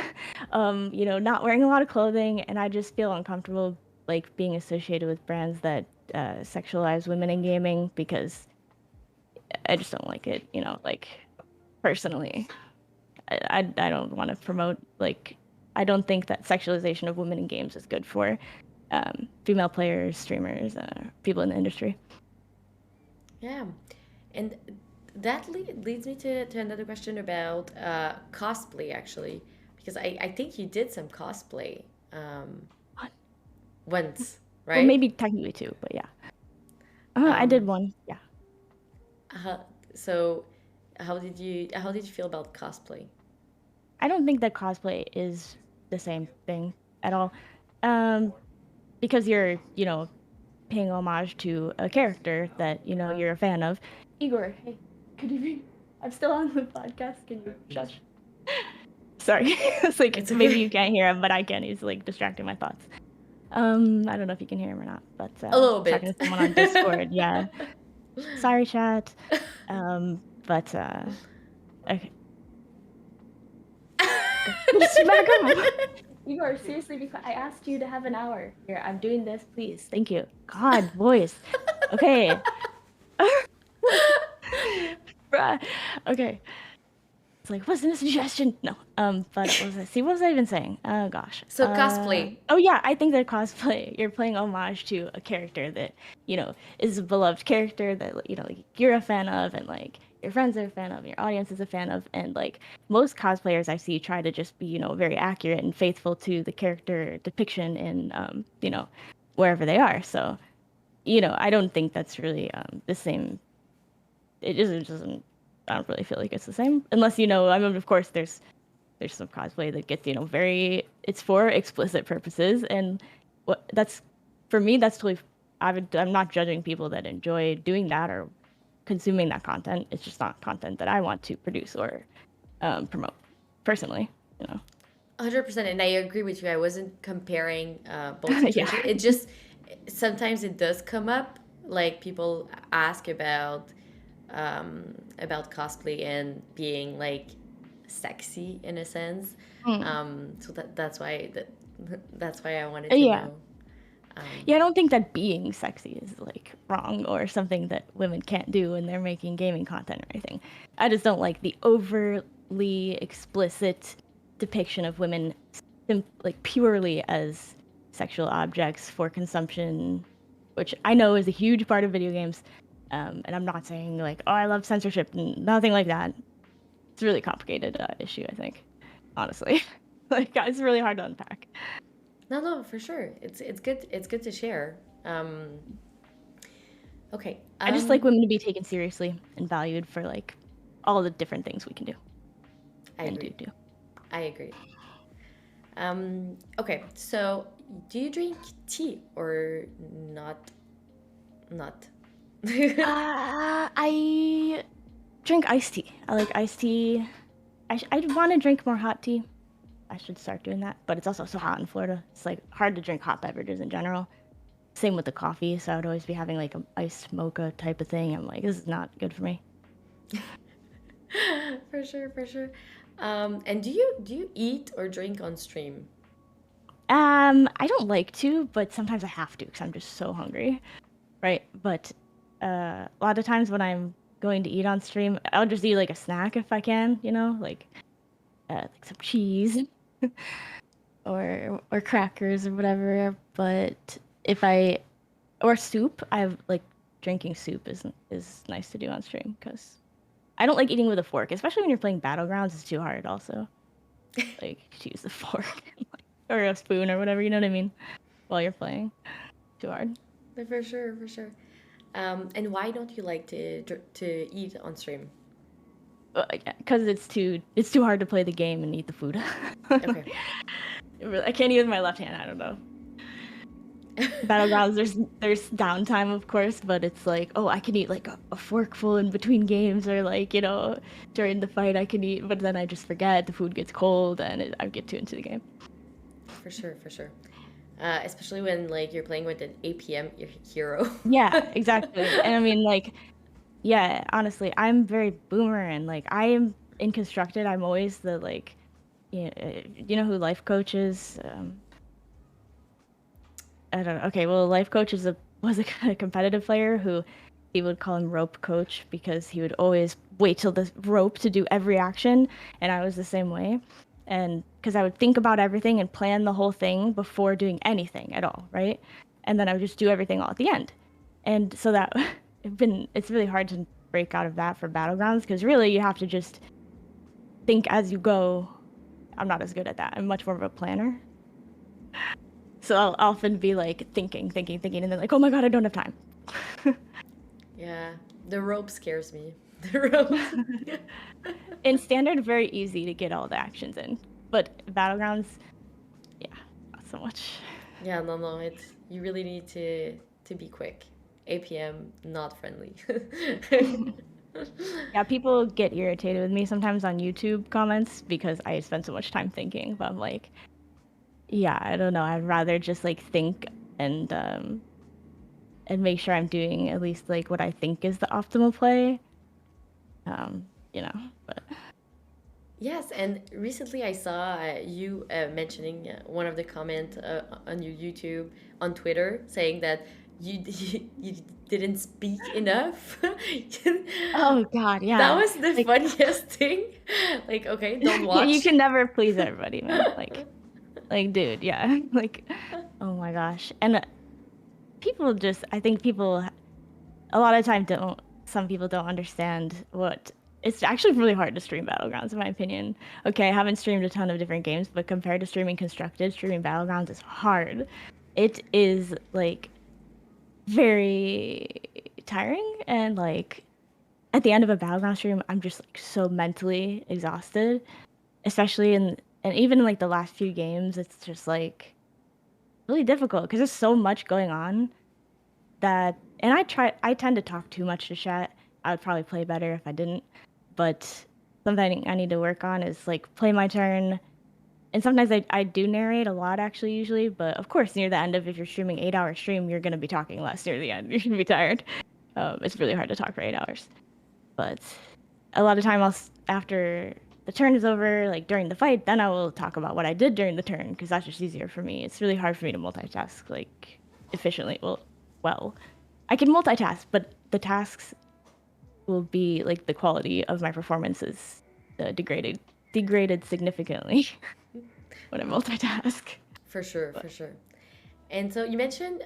not wearing a lot of clothing, and I just feel uncomfortable like being associated with brands that sexualize women in gaming because I just don't like it, like personally. I don't want to promote like I don't think that sexualization of women in games is good for female players, streamers, people in the industry. Yeah, and that leads me to another question about cosplay actually, because I think you did some cosplay once, Well, right? maybe technically two, but yeah. I did Um, one. Yeah. so how did you feel about cosplay? I don't think that cosplay is the same thing at all. Um, because you're, paying homage to a character that, you're a fan of. Igor, hey, could you be? I'm still on the podcast. Can you shush? Sorry. It's like It's maybe you okay. can't hear him, but I can. He's like distracting my thoughts. I don't know if you can hear him or not, but A little talking bit. to someone on Discord. Yeah. Sorry, chat. But okay. Smack him. Igor, seriously, because I asked you to have an hour. Here, I'm doing this, please. Thank you. God, voice. Okay. Bruh. Okay. It's like, wasn't a suggestion. No. But what was I see? What was I even saying? Oh gosh. So cosplay. Oh yeah, I think that cosplay, you're playing homage to a character that, is a beloved character that, like, you're a fan of and like your friends are a fan of, and your audience is a fan of, and like most cosplayers I see try to just be, very accurate and faithful to the character depiction in wherever they are. So, I don't think that's really the same. It doesn't. I don't really feel like it's the same unless I mean, of course, there's some cosplay that gets very. It's for explicit purposes, and that's for me. That's totally. I'm not judging people that enjoy doing that or consuming that content. It's just not content that I want to produce or promote personally. 100%, and I agree with you. I wasn't comparing both situations. Yeah. It just sometimes it does come up, like people ask about cosplay and being like sexy in a sense. Mm. So that's why I wanted to Yeah. know. Yeah, I don't think that being sexy is like wrong or something that women can't do when they're making gaming content or anything. I just don't like the overly explicit depiction of women like purely as sexual objects for consumption, which I know is a huge part of video games. And I'm not saying like, oh, I love censorship, nothing like that. It's a really complicated issue, I think, honestly. Like, it's really hard to unpack. No, for sure. It's good. It's good to share. Okay. I just like women to be taken seriously and valued for like all the different things we can do I and do agree. do. I agree. Okay. So, do you drink tea or not? Not. I drink iced tea. I like iced tea. I want to drink more hot tea. I should start doing that, but it's also so hot in Florida. It's like hard to drink hot beverages in general. Same with the coffee, so I would always be having like a iced mocha type of thing. I'm like, this is not good for me. For sure, for sure. And do you eat or drink on stream? I don't like to, but sometimes I have to because I'm just so hungry, right? But a lot of times when I'm going to eat on stream, I'll just eat like a snack if I can, like some cheese or crackers or whatever. But if I or soup, I like drinking soup is nice to do on stream because I don't like eating with a fork, especially when you're playing Battlegrounds. It's too hard also, like to use the fork or a spoon or whatever. You know what I mean? While you're playing, too hard. For sure, for sure. And why don't you like to eat on stream? Because it's too hard to play the game and eat the food. Okay. I can't use my left hand. I don't know. Battlegrounds, there's downtime, of course, but it's like, oh, I can eat like a forkful in between games, or like during the fight I can eat, but then I just forget. The food gets cold, and I get too into the game. For sure, for sure. Especially when like you're playing with an APM hero. Yeah, exactly. And I mean, like, yeah, honestly, I'm very boomer, and like I am in constructed. I'm always the like, you know who life coach is. I don't know. Okay, well, life coach was a competitive player who he would call him rope coach because he would always wait till the rope to do every action, and I was the same way. And because I would think about everything and plan the whole thing before doing anything at all, right? And then I would just do everything all at the end. And so that it's really hard to break out of that for Battlegrounds because really you have to just think as you go. I'm not as good at that. I'm much more of a planner. So I'll often be like thinking, and then like, oh my god, I don't have time. Yeah, the rope scares me. The roads. In standard, very easy to get all the actions in, but battlegrounds, yeah, not so much. Yeah, no, no, it's you really need to be quick. APM not friendly. Yeah, people get irritated with me sometimes on YouTube comments because I spend so much time thinking. But I'm like, yeah, I don't know. I'd rather just like think and make sure I'm doing at least like what I think is the optimal play. Um, you know, but Yes, and recently I saw you mentioning one of the comment on your YouTube on Twitter saying that you you didn't speak enough. oh God, That yeah. was the Like funniest thing. Like, okay, don't you watch. can never please everybody, man. Like dude, yeah. Like oh my gosh. And people just I think people a lot of time don't some people don't understand what it's actually really hard to stream Battlegrounds in my opinion. Okay, I haven't streamed a ton of different games, but compared to streaming Constructed, streaming Battlegrounds is hard. It is like very tiring and like at the end of a Battleground stream, I'm just like so mentally exhausted, especially in and even in like the last few games, it's just like really difficult because there's so much going on that and I tend to talk too much to chat. I would probably play better if I didn't. But something I need to work on is like play my turn. And sometimes I do narrate a lot actually usually, but of course near the end of if you're streaming 8 hour stream, you're gonna be talking less near the end. You're gonna be tired. It's really hard to talk for 8 hours. But a lot of time after the turn is over, like during the fight, then I will talk about what I did during the turn because that's just easier for me. It's really hard for me to multitask like efficiently. Well, I can multitask, but the tasks will be like the quality of my performance is degraded significantly when I multitask. For sure, But for sure. And so you mentioned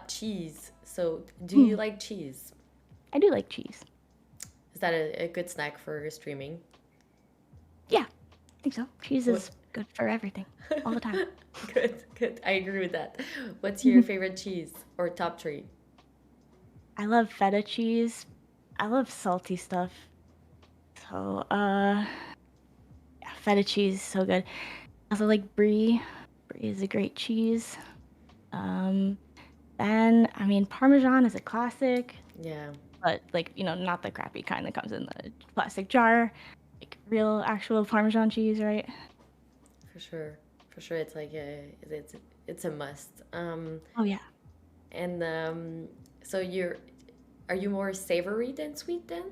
cheese. So do you hmm, like cheese? I do like cheese. Is that a good snack for streaming? Yeah, I think so. Cheese What? is good for everything, all the time. Good, good. I agree with that. What's your favorite cheese or top three? I love feta cheese. I love salty stuff. So, yeah, feta cheese is so good. I also like brie. Brie is a great cheese. Um, then I mean Parmesan is a classic, Yeah, but like not the crappy kind that comes in the plastic jar. Like real actual Parmesan cheese, right? for sure. For sure, it's like it's a must. Oh yeah. And so are you more savory than sweet then?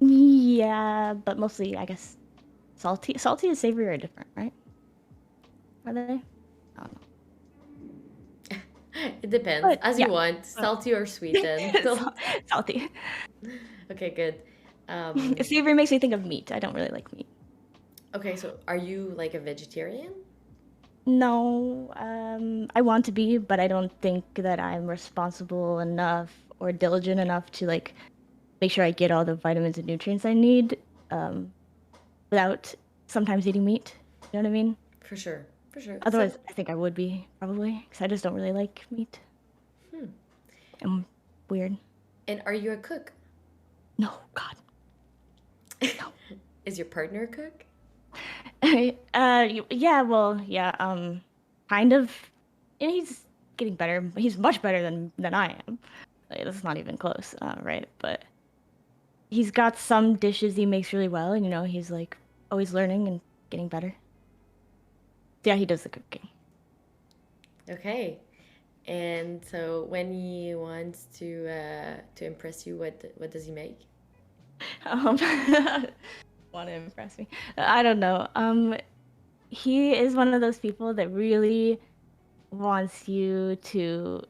Yeah, but mostly I guess salty. Salty and savory are different, right? Are they? I don't know. It depends, But as you yeah, want, but salty or sweet then. salty. Okay, good. Savory makes me think of meat. I don't really like meat. Okay, so are you like a vegetarian? No, I want to be, but I don't think that I'm responsible enough or diligent enough to like make sure I get all the vitamins and nutrients I need um, without sometimes eating meat. You know what I mean? For sure, for sure. So, Otherwise, I think I would be probably because I just don't really like meat. I'm weird. and are you a cook? No, God, no. Is your partner a cook? Yeah, well, yeah, kind of. And he's getting better. He's much better than I am. Like, that's not even close, right? But he's got some dishes he makes really well, and he's like always learning and getting better. Yeah, he does the cooking. Okay. And so when he wants to impress you, what does he make? Um, want to impress me? I don't know. He is one of those people that really wants you to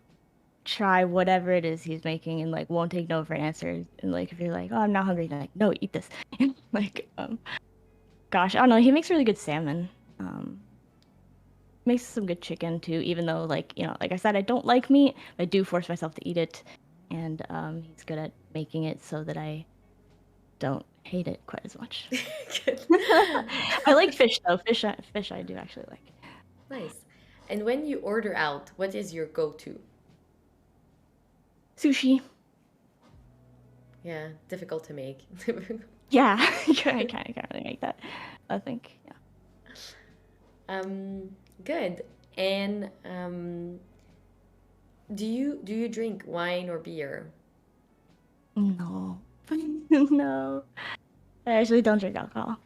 try whatever it is he's making and like won't take no for an answer. And like if you're like, oh, I'm not hungry, like no, eat this. like, gosh, I don't know. He makes really good salmon. Um, makes some good chicken too. Even though like like I said, I don't like meat. I do force myself to eat it, and he's good at making it so that I don't hate it quite as much. Good. I like fish though. Fish I do actually like. Nice. And when you order out, what is your go-to? Sushi. Yeah, difficult to make. Yeah, I kind of can't really make that. I think, yeah. um, Good. And do you drink wine or beer? No. No. I actually don't drink alcohol.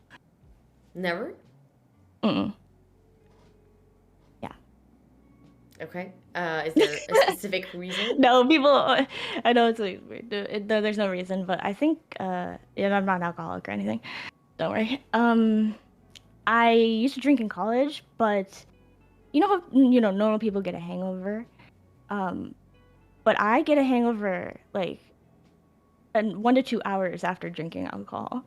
Never? Mm-mm. Yeah. Okay. Is there a specific reason? No, people. I know it's like weird. There's no reason, but I think yeah, I'm not an alcoholic or anything. Don't worry. I used to drink in college, but you know how normal people get a hangover. Um, but I get a hangover like 1 to 2 hours after drinking alcohol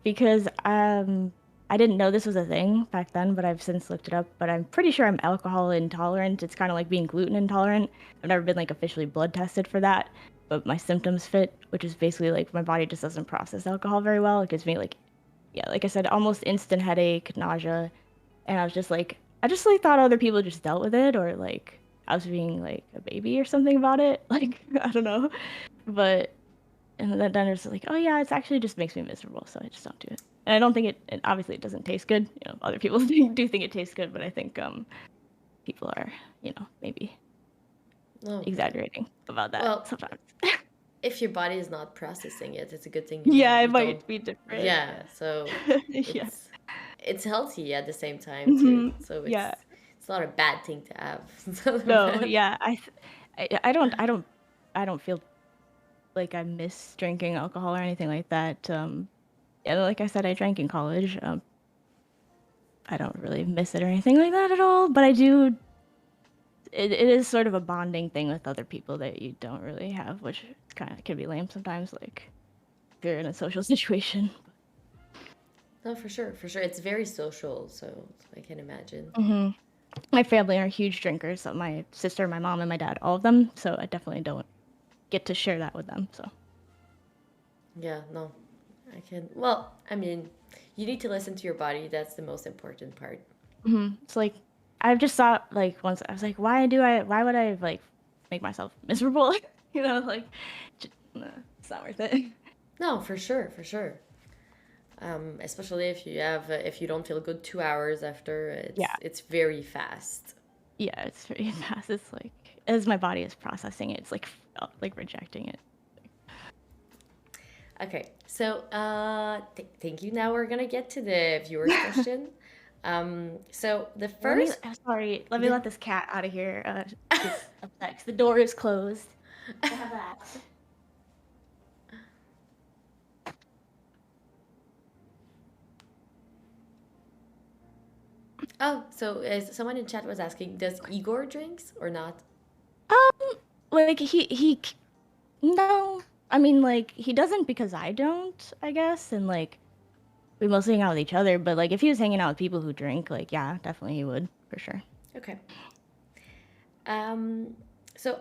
because I didn't know this was a thing back then, but I've since looked it up. But I'm pretty sure I'm alcohol intolerant. It's kind of like being gluten intolerant. I've never been like officially blood tested for that, but my symptoms fit, which is basically like my body just doesn't process alcohol very well. It gives me like, yeah, like I said, almost instant headache, nausea, and I was just like, I just like thought other people just dealt with it, or like I was being like a baby or something about it. Like I don't know, but and then it's like, oh yeah, it's actually just makes me miserable, so I just don't do it. And I don't think it obviously it doesn't taste good. Other people do think it tastes good, but I think people are, maybe No. exaggerating about that Well, sometimes. if your body is not processing it, it's a good thing you Yeah, it you don't. might be different. Yeah. So Yeah. Yeah. it's healthy at the same time too. Hmm. So Yeah. it's not a bad thing to have. It's not a No, bad. yeah. I don't feel like I miss drinking alcohol or anything like that. Yeah, like I said, I drank in college. I don't really miss it or anything like that at all, but I do. It is sort of a bonding thing with other people that you don't really have, which kind of can be lame sometimes. Like if you're in a social situation. No, for sure, for sure. It's very social, so I can imagine. Hmm. My family are huge drinkers. So my sister, my mom, and my dad, all of them. So I definitely don't get to share that with them. So Yeah, no, I can. Well, I mean, you need to listen to your body. That's the most important part. it's like I've just thought like once I was like, why would I like make myself miserable? Like nah, it's not worth it. No, for sure, for sure. Especially if you don't feel good 2 hours after, Yeah, it's very fast. yeah, it's very fast. It's like as my body is processing it, it's like rejecting it. Okay, so thank you. Now we're gonna get to the viewers' question. So the first, I'm sorry. Let me the let this cat out of here. She's upset 'cause the door is closed. I have that. oh, so as someone in chat was asking, does Igor drinks or not? Um, like no. I mean, like he doesn't because I don't, I guess, and like we mostly hang out with each other. But like if he was hanging out with people who drink, like yeah, definitely he would for sure. Okay. Um, so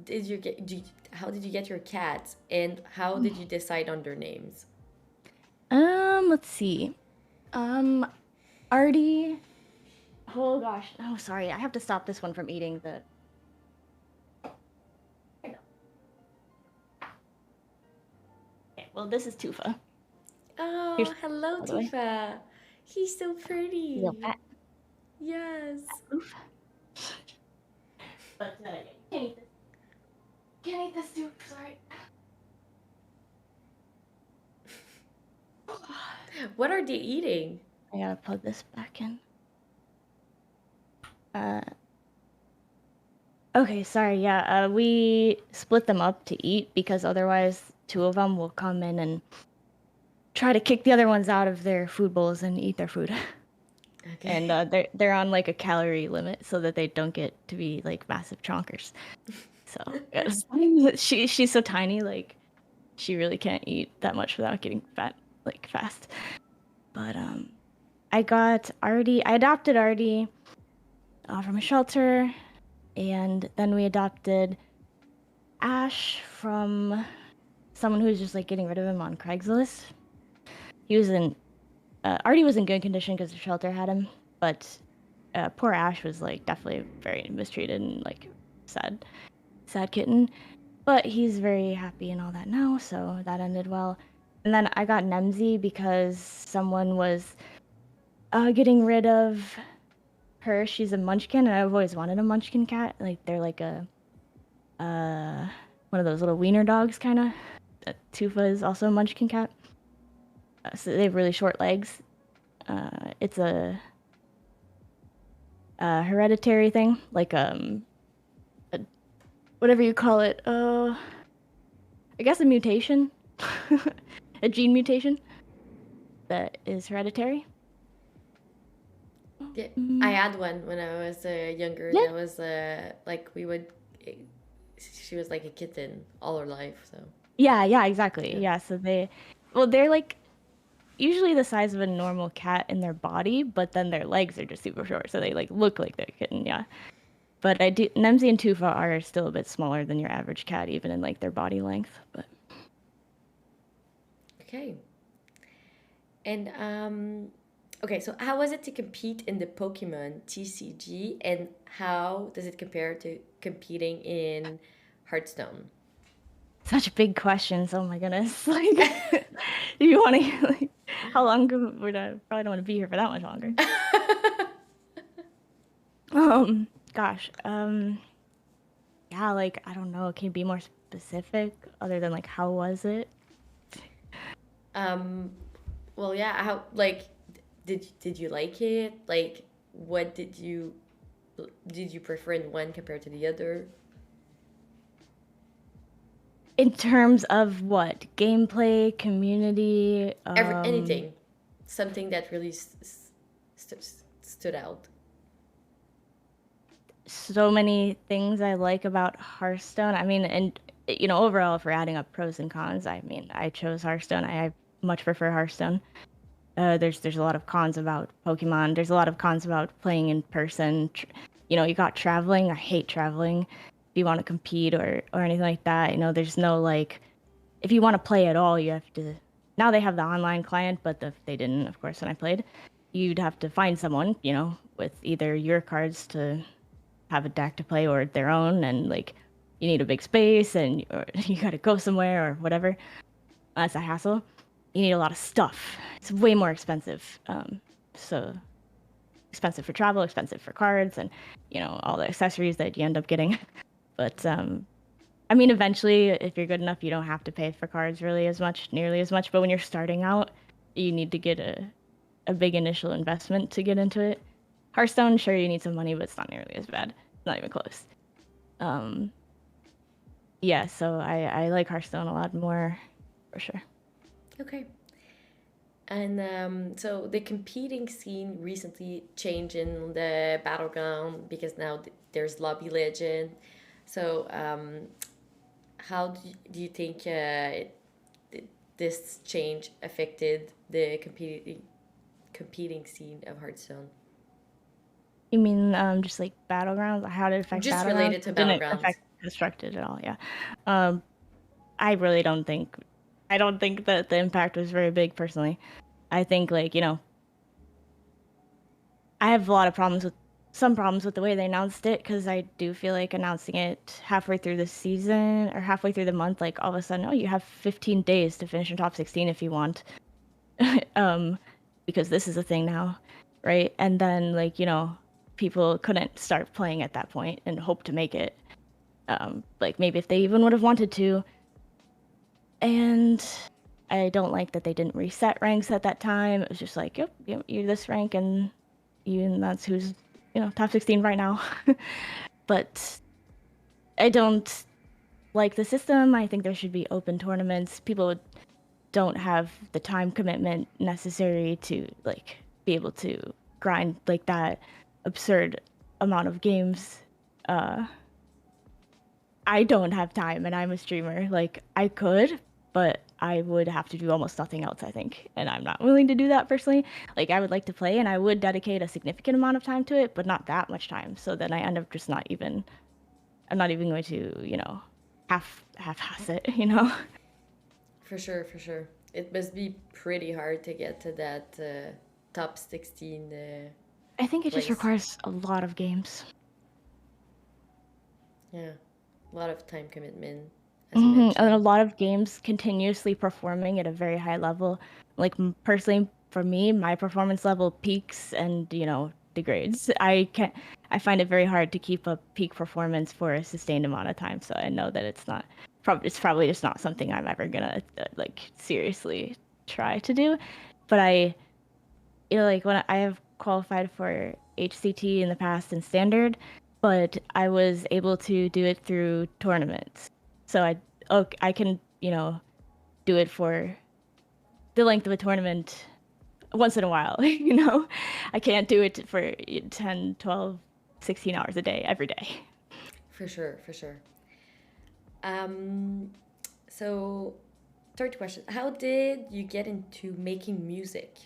did you get do you, how did you get your cats, and how did you decide on their names? Let's see. Um, Artie. Oh gosh. Oh, sorry. I have to stop this one from eating the. Okay, well, this is Tufa. Here's Oh, hello, by the way. Tifa. He's so Real pretty. pet. Yes. Oof. But you can't eat this. Can't eat this soup. Sorry. What are they eating? I gotta plug this back in. Uh. Okay, sorry. Yeah. We split them up to eat because otherwise, two of them will come in and try to kick the other ones out of their food bowls and eat their food. And Okay. they're on like a calorie limit so that they don't get to be like massive chonkers. So yes. She's so tiny, like she really can't eat that much without getting fat like fast. But I adopted Artie from a shelter, and then we adopted Ash from someone who was just like getting rid of him on Craigslist. He was in Artie was in good condition because the shelter had him, but poor Ash was like definitely very mistreated and like sad kitten. But he's very happy and all that now, so that ended well. And then I got Nemzi because someone was getting rid of her. She's a munchkin, and I've always wanted a munchkin cat. Like they're like a uh one of those little wiener dogs kind of. Tufa is also a munchkin cat. So they have really short legs. It's a hereditary thing, like a, whatever you call it. I guess a mutation, a gene mutation that is hereditary. Yeah, I Mm, had one when I was younger. yeah, That was like we would. She was like a kitten all her life. So yeah, exactly. yeah. Yeah, so well, they're like usually the size of a normal cat in their body, but then their legs are just super short, so they like look like they're a kitten. Yeah, but I do Nemzi and Tufa are still a bit smaller than your average cat, even in like their body length. But Okay. And okay. So how was it to compete in the Pokemon TCG, and how does it compare to competing in Hearthstone? such big questions. Oh my goodness! Like, do you want to like how long would I probably don't want to be here for that much longer? Gosh, yeah, like I don't know. Can you be more specific other than like how was it? um. Well, yeah. How like did you like it? Like, what did you prefer in one compared to the other? In terms of what? Gameplay, community, Anything, something that really stood out. so many things I like about Hearthstone. I mean, and overall, if we're adding up pros and cons, I mean, I chose Hearthstone. I much prefer Hearthstone. There's a lot of cons about Pokemon. There's a lot of cons about playing in person. You got traveling. I hate traveling. If you want to compete or anything like that, there's no like. If you want to play at all, you have to. Now they have the online client, but they didn't, of course, when I played. You'd have to find someone, with either your cards to have a deck to play or their own, and like you need a big space and or you got to go somewhere or whatever. That's a hassle. You need a lot of stuff. It's way more expensive. So expensive for travel, expensive for cards, and all the accessories that you end up getting. But I mean, eventually, if you're good enough, you don't have to pay for cards really as much, nearly as much. But when you're starting out, you need to get a big initial investment to get into it. Hearthstone, sure, you need some money, but it's not nearly as bad. Not even close. Um, yeah, so I like Hearthstone a lot more, for sure. Okay. And so the competing scene recently changed in the Battleground because now there's Lobby Legend. So how do you think this change affected the competing scene of Hearthstone? You mean just like Battlegrounds? How did it affect Just Battlegrounds? related to It didn't Battlegrounds. affect Constructed at all, yeah. Um, I really don't think I don't think that the impact was very big personally. I think like, I have a lot of problems with some problems with the way they announced it because I do feel like announcing it halfway through the season or halfway through the month, like all of a sudden, oh, you have 15 days to finish in top 16 if you want. um, because this is a thing now, right? And then like, people couldn't start playing at that point and hope to make it. Like maybe if they even would have wanted to. And I don't like that they didn't reset ranks at that time. It was just like, yep, you're this rank and that's who's, top 16 right now. But I don't like the system. I think there should be open tournaments. People don't have the time commitment necessary to like be able to grind like that absurd amount of games. Uh, I don't have time and I'm a streamer. Like I could, but I would have to do almost nothing else, I think. And I'm not willing to do that personally. Like I would like to play and I would dedicate a significant amount of time to it, but not that much time. So then I end up just not even I'm not even going to, half-ass it. For sure, for sure. It must be pretty hard to get to that top 16 I think it just place. requires a lot of games. Yeah, a lot of time commitment. as you And a mentioned. lot of games continuously performing at a very high level. Like personally, for me, my performance level peaks and degrades. I find it very hard to keep up peak performance for a sustained amount of time. So I know that it's probably just not something I'm ever gonna like seriously try to do. But like when I have qualified for HCT in the past and standard, but I was able to do it through tournaments. So I can, do it for the length of a tournament once in a while, I can't do it for 10, 12, 16 hours a day every day. For sure, for sure. Um, so, third question: how did you get into making music?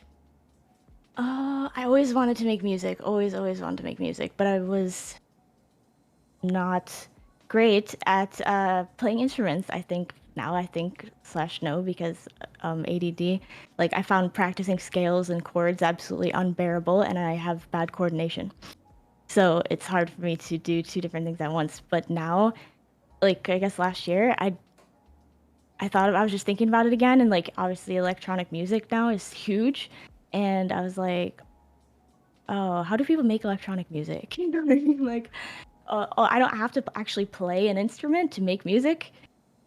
I always wanted to make music, always wanted to make music, but I was not great at playing instruments. I think slash no because ADD. Like I found practicing scales and chords absolutely unbearable, and I have bad coordination. So it's hard for me to do two different things at once. But now, like I guess last year, I was just thinking about it again, and like obviously electronic music now is huge, and I was like, oh, how do people make electronic music? You know what I mean? Like, oh, I don't have to actually play an instrument to make music.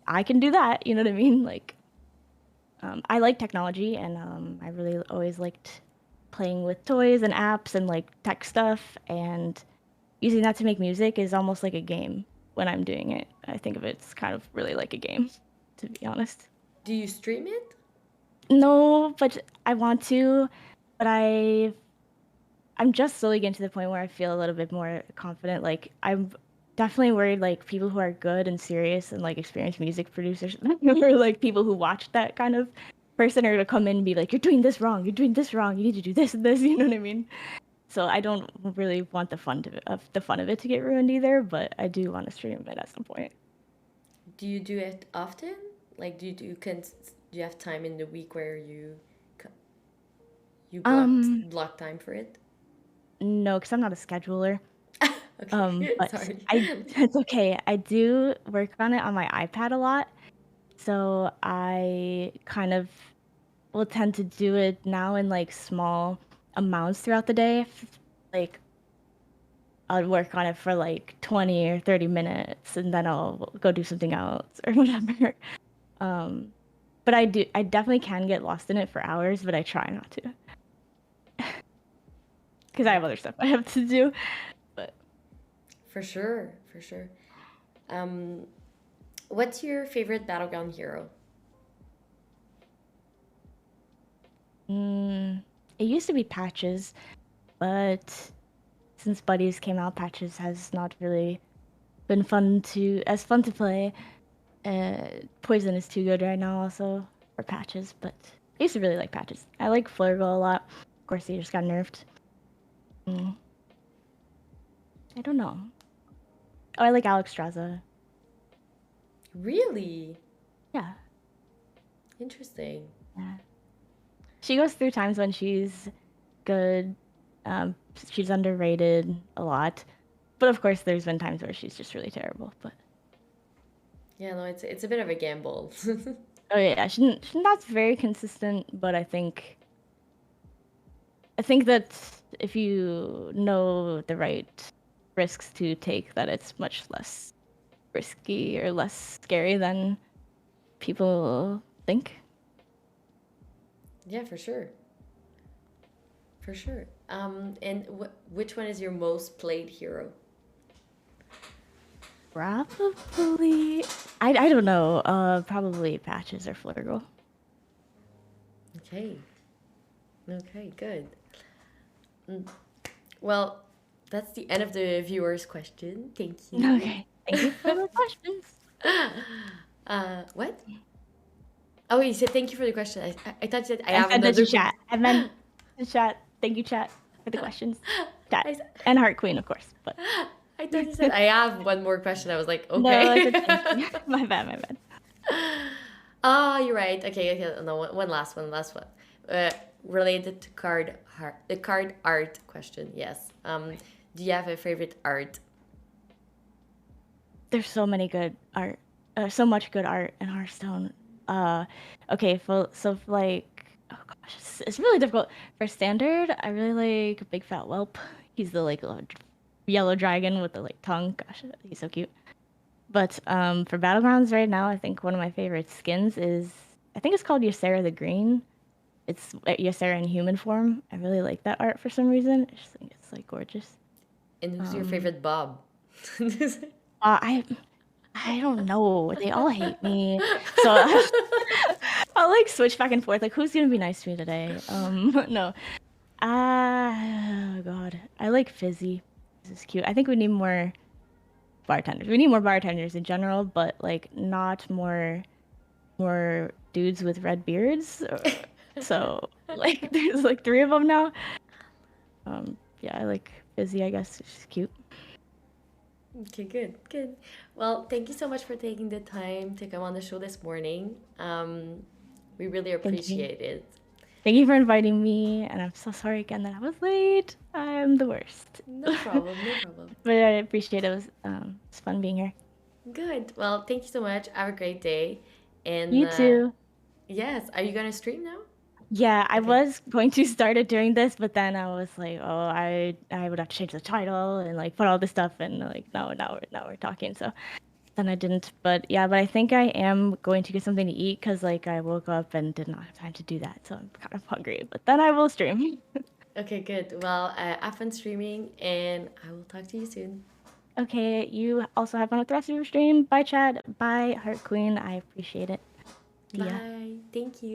I can do that. You know what I mean? Like, I like technology, and I really always liked playing with toys and apps and like tech stuff, and using that to make music is almost like a game when I'm doing it. I think of it as kind of really like a game, to be honest. Do you stream it? No, but I want to, but I'm just slowly getting to the point where I feel a little bit more confident. Like I'm definitely worried like people who are good and serious and like experienced music producers or like people who watch that kind of person are gonna come in and be like, you're doing this wrong, you're doing this wrong, you need to do this and this, you know what I mean? So I don't really want the fun of it to get ruined either, but I do want to stream it at some point. Do you do it often? Like, do you have time in the week where you Um, block time for it? no, because I'm not a scheduler. Okay, But sorry. it's okay. I do work on it on my iPad a lot. So I kind of will tend to do it now in like small amounts throughout the day. Like I'll work on it for like 20 or 30 minutes and then I'll go do something else or whatever. Um, but I definitely can get lost in it for hours, but I try not to because I have other Okay, stuff I have to do. But for sure, for sure. Um, what's your favorite Battleground hero? mm, it used to be Patches, but since Buddies came out, Patches has not really been fun to play. Poison is too good right now also for Patches, but I used to really like Patches. I like Flurgle a lot. Of course, he just got nerfed. Mm, I don't know. Oh, I like Alex Straza. Really Yeah, interesting. yeah. She goes through times when she's good. Um, she's underrated a lot. But of course, there's been times where she's just really terrible. But Yeah, no, it's a bit of a gamble. oh yeah, she's not very consistent. But I think that if you know the right risks to take, that it's much less risky or less scary than people think. Yeah, for sure, for sure. And which one is your most played hero? Probably, I don't know. Probably Patches or Flurgle. Okay, okay, good. Mm, well, that's the end of the viewer's question. Thank you. Okay, thank you for the questions. What? Oh, you said thank you for the question. I thought you said I I have said that to another. chat. I meant to chat. Thank you, chat, for the questions. Chat I, s- and Heart Queen, of course. But I thought you said I have one more question. I was like, no, I okay. said thank you. My bad, my bad. Oh, you're right. Okay, okay. No, one last one. Uh, related to the card art question. Yes. Do you have a favorite art? There's so many good art. so much good art in Hearthstone. Uh, okay, like, oh gosh, it's really difficult. For standard, I really like Big Fat Whelp. He's the like little yellow dragon with the like tongue. Gosh, he's so cute. But for battlegrounds right now, I think one of my favorite skins is I think it's called Ysera the Green. It's Ysera in human form. I really like that art for some reason. I just think it's like gorgeous. And who's your Um, favorite Bob? uh, I I don't know. They all hate me. So I'll like switch back and forth. Like, who's gonna be nice to me today? No. Ah, God. I like Fizzy. This is cute. I think we need more bartenders. We need more bartenders in general, but like not more dudes with red beards. So like there's like three of them now. Yeah, I like Fizzy, I guess. She's cute. Okay, good, good. Well, thank you so much for taking the time to come on the show this morning. We really Thank you. appreciate it. Thank you for inviting me, and I'm so sorry again that I was late. I'm the worst. No problem, no problem. But I appreciate it. It's fun being here. Good. Well, thank you so much. Have a great day. And You too. yes, are you gonna stream now? Yeah, I Okay. was going to start it doing this, but then I was like, oh, I would have to change the title and like put all this stuff and like now we're talking. So then I didn't. But yeah, but I think I am going to get something to eat because like I woke up and did not have time to do that. So I'm kind of hungry. But then I will stream. Okay, good. Well, have fun streaming, and I will talk to you soon. Okay, you also have fun with the rest of your stream. Bye, Chad. Bye, Heart Queen. I appreciate it. See ya. Bye. Thank you.